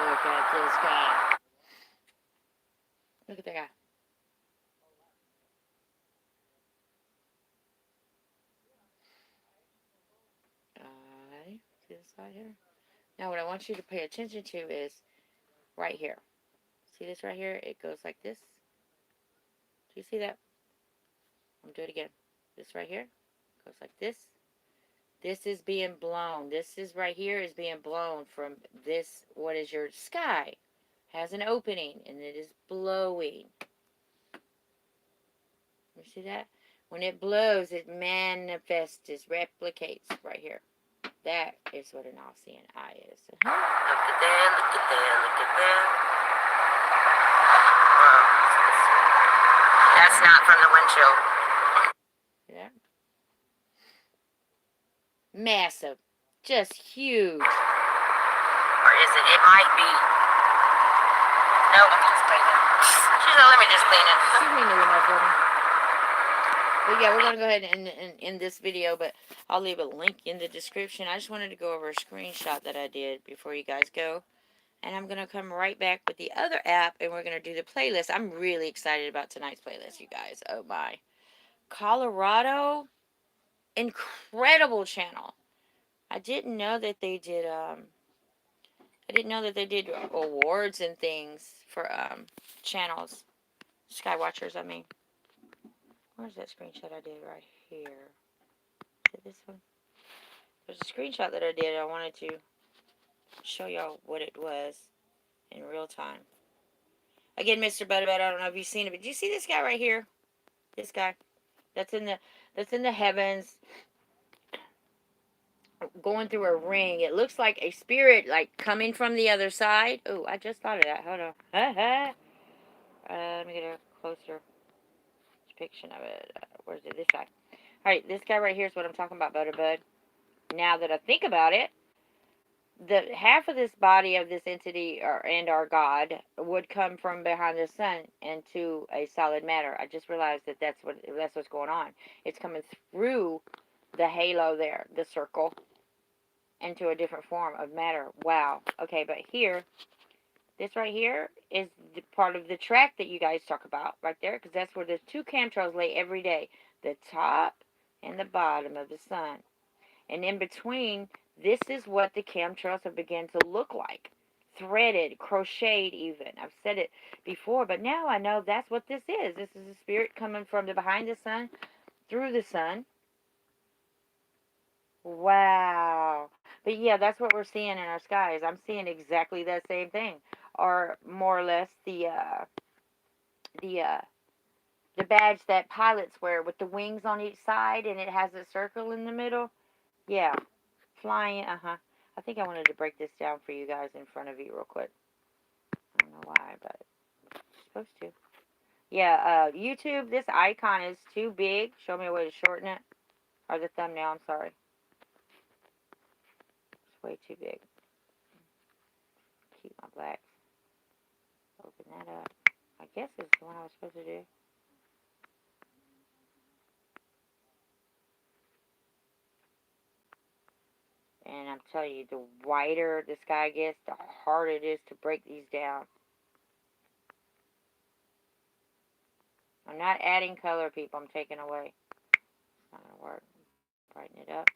Look at this guy. Look at that guy. See this side here? Now, what I want you to pay attention to is right here. See this right here? It goes like this. Do you see that? I'm going to do it again. This right here goes like this. This is being blown. This is right here is being blown from this, what is your sky. Has an opening and it is blowing. You see that? When it blows, it manifests, it replicates right here. That is what an all-seeing eye is. Look at there, look at there, look at there. That's not from the windshield. Yeah. Massive. Just huge. Or is it? It might be. Nope. She said, let me just clean it. She knew enough for me. But yeah, we're going to go ahead and end this video, but I'll leave a link in the description. I just wanted to go over a screenshot that I did before you guys go. And I'm going to come right back with the other app, and we're going to do the playlist. I'm really excited about tonight's playlist, you guys. Oh, my. Colorado, incredible channel. I didn't know that they did, awards and things for, channels. Skywatchers, I mean. Where's that screenshot I did right here? Is it this one? There's a screenshot that I did. I wanted to show y'all what it was in real time. Again, Mr. Butterbut, I don't know if you've seen it, but do you see this guy right here? This guy. That's in the heavens. Going through a ring. It looks like a spirit like coming from the other side. Oh, I just thought of that. Hold on. Let me get a closer depiction of it. Where's it? This guy. Alright, this guy right here is what I'm talking about, Butterbud. Now that I think about it, the half of this body of this entity and our God would come from behind the sun into a solid matter. I just realized that that's what's going on. It's coming through the halo there, the circle, into a different form of matter. Wow. Okay, but here, this right here is the part of the track that you guys talk about right there, because that's where the two chemtrails lay every day, the top and the bottom of the sun. And in between, this is what the chemtrails have begun to look like. Threaded, crocheted even. I've said it before, but now I know that's what this is. This is a spirit coming from the behind the sun, through the sun. Wow. But yeah, that's what we're seeing in our skies. I'm seeing exactly that same thing. Or more or less the uh the badge that pilots wear with the wings on each side and it has a circle in the middle. Yeah. Flying, I think I wanted to break this down for you guys in front of you real quick. I don't know why, but I'm supposed to. Yeah, YouTube, this icon is too big. Show me a way to shorten it. Or the thumbnail, I'm sorry. It's way too big. Keep my blacks. Open that up. I guess it's the one I was supposed to do. And I'm telling you, the whiter the sky gets, the harder it is to break these down. I'm not adding color, people. I'm taking away. It's not going to work. Brighten it up.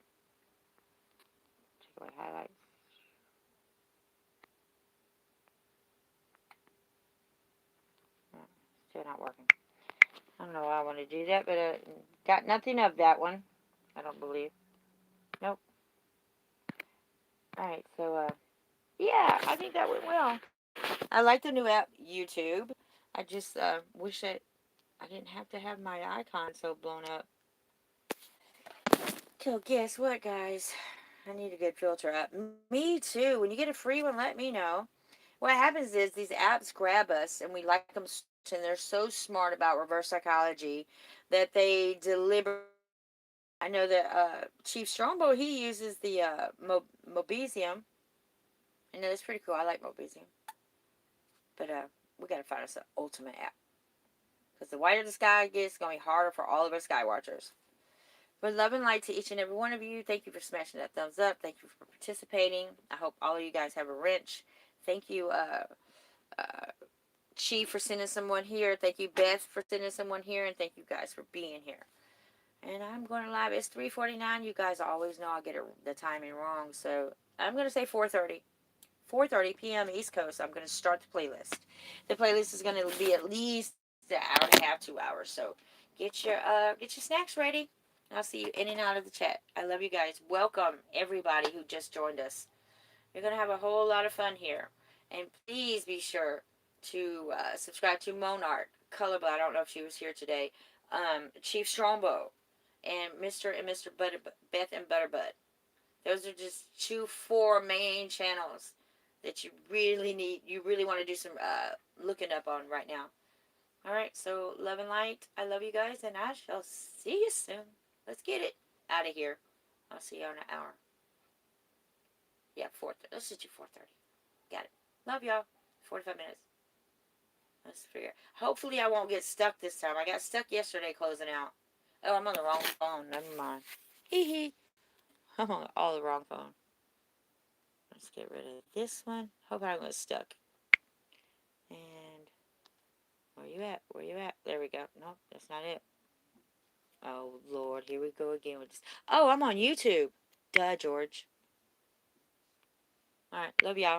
Take away highlights. Still not working. I don't know why I want to do that, but got nothing of that one. I don't believe. Nope. Alright, so, yeah, I think that went well. I like the new app, YouTube. I just wish that I didn't have to have my icon so blown up. So guess what, guys? I need a good filter app. Me too. When you get a free one, let me know. What happens is these apps grab us and we like them, and they're so smart about reverse psychology that they deliver. I know that Chief Strongbow, he uses the Mobesium. I know that's pretty cool. I like Mobesium. But we got to find us an ultimate app. Because the whiter the sky gets, it's going to be harder for all of us sky watchers. But love and light to each and every one of you. Thank you for smashing that thumbs up. Thank you for participating. I hope all of you guys have a wrench. Thank you, Chief, for sending someone here. Thank you, Beth, for sending someone here. And thank you guys for being here. And I'm going to live. It's 3:49. You guys always know I get the timing wrong. So I'm going to say 4:30. 4:30 p.m. East Coast. I'm going to start the playlist. The playlist is going to be at least an hour and a half, 2 hours. So get your snacks ready. I'll see you in and out of the chat. I love you guys. Welcome everybody who just joined us. You're going to have a whole lot of fun here. And please be sure to subscribe to Monarch, Colorblind. I don't know if she was here today. Chief Strongbow, and Mr. Beth and Butterbud. Those are just 4 main channels that you really want to do some looking up on right now. Alright, so love and light. I love you guys, and I shall see you soon. Let's get it out of here. I'll see you in an hour. Yeah, 4:30. Let's just do 4:30. Got it. Love y'all. 45 minutes. Let's figure. Hopefully I won't get stuck this time. I got stuck yesterday closing out. Oh, I'm on the wrong phone. Never mind. Hee hee. I'm on all the wrong phone. Let's get rid of this one. Hope I don't get stuck. And where you at? Where you at? There we go. Nope, that's not it. Oh, Lord. Here we go again with this. Oh, I'm on YouTube. Duh, George. Alright, love y'all.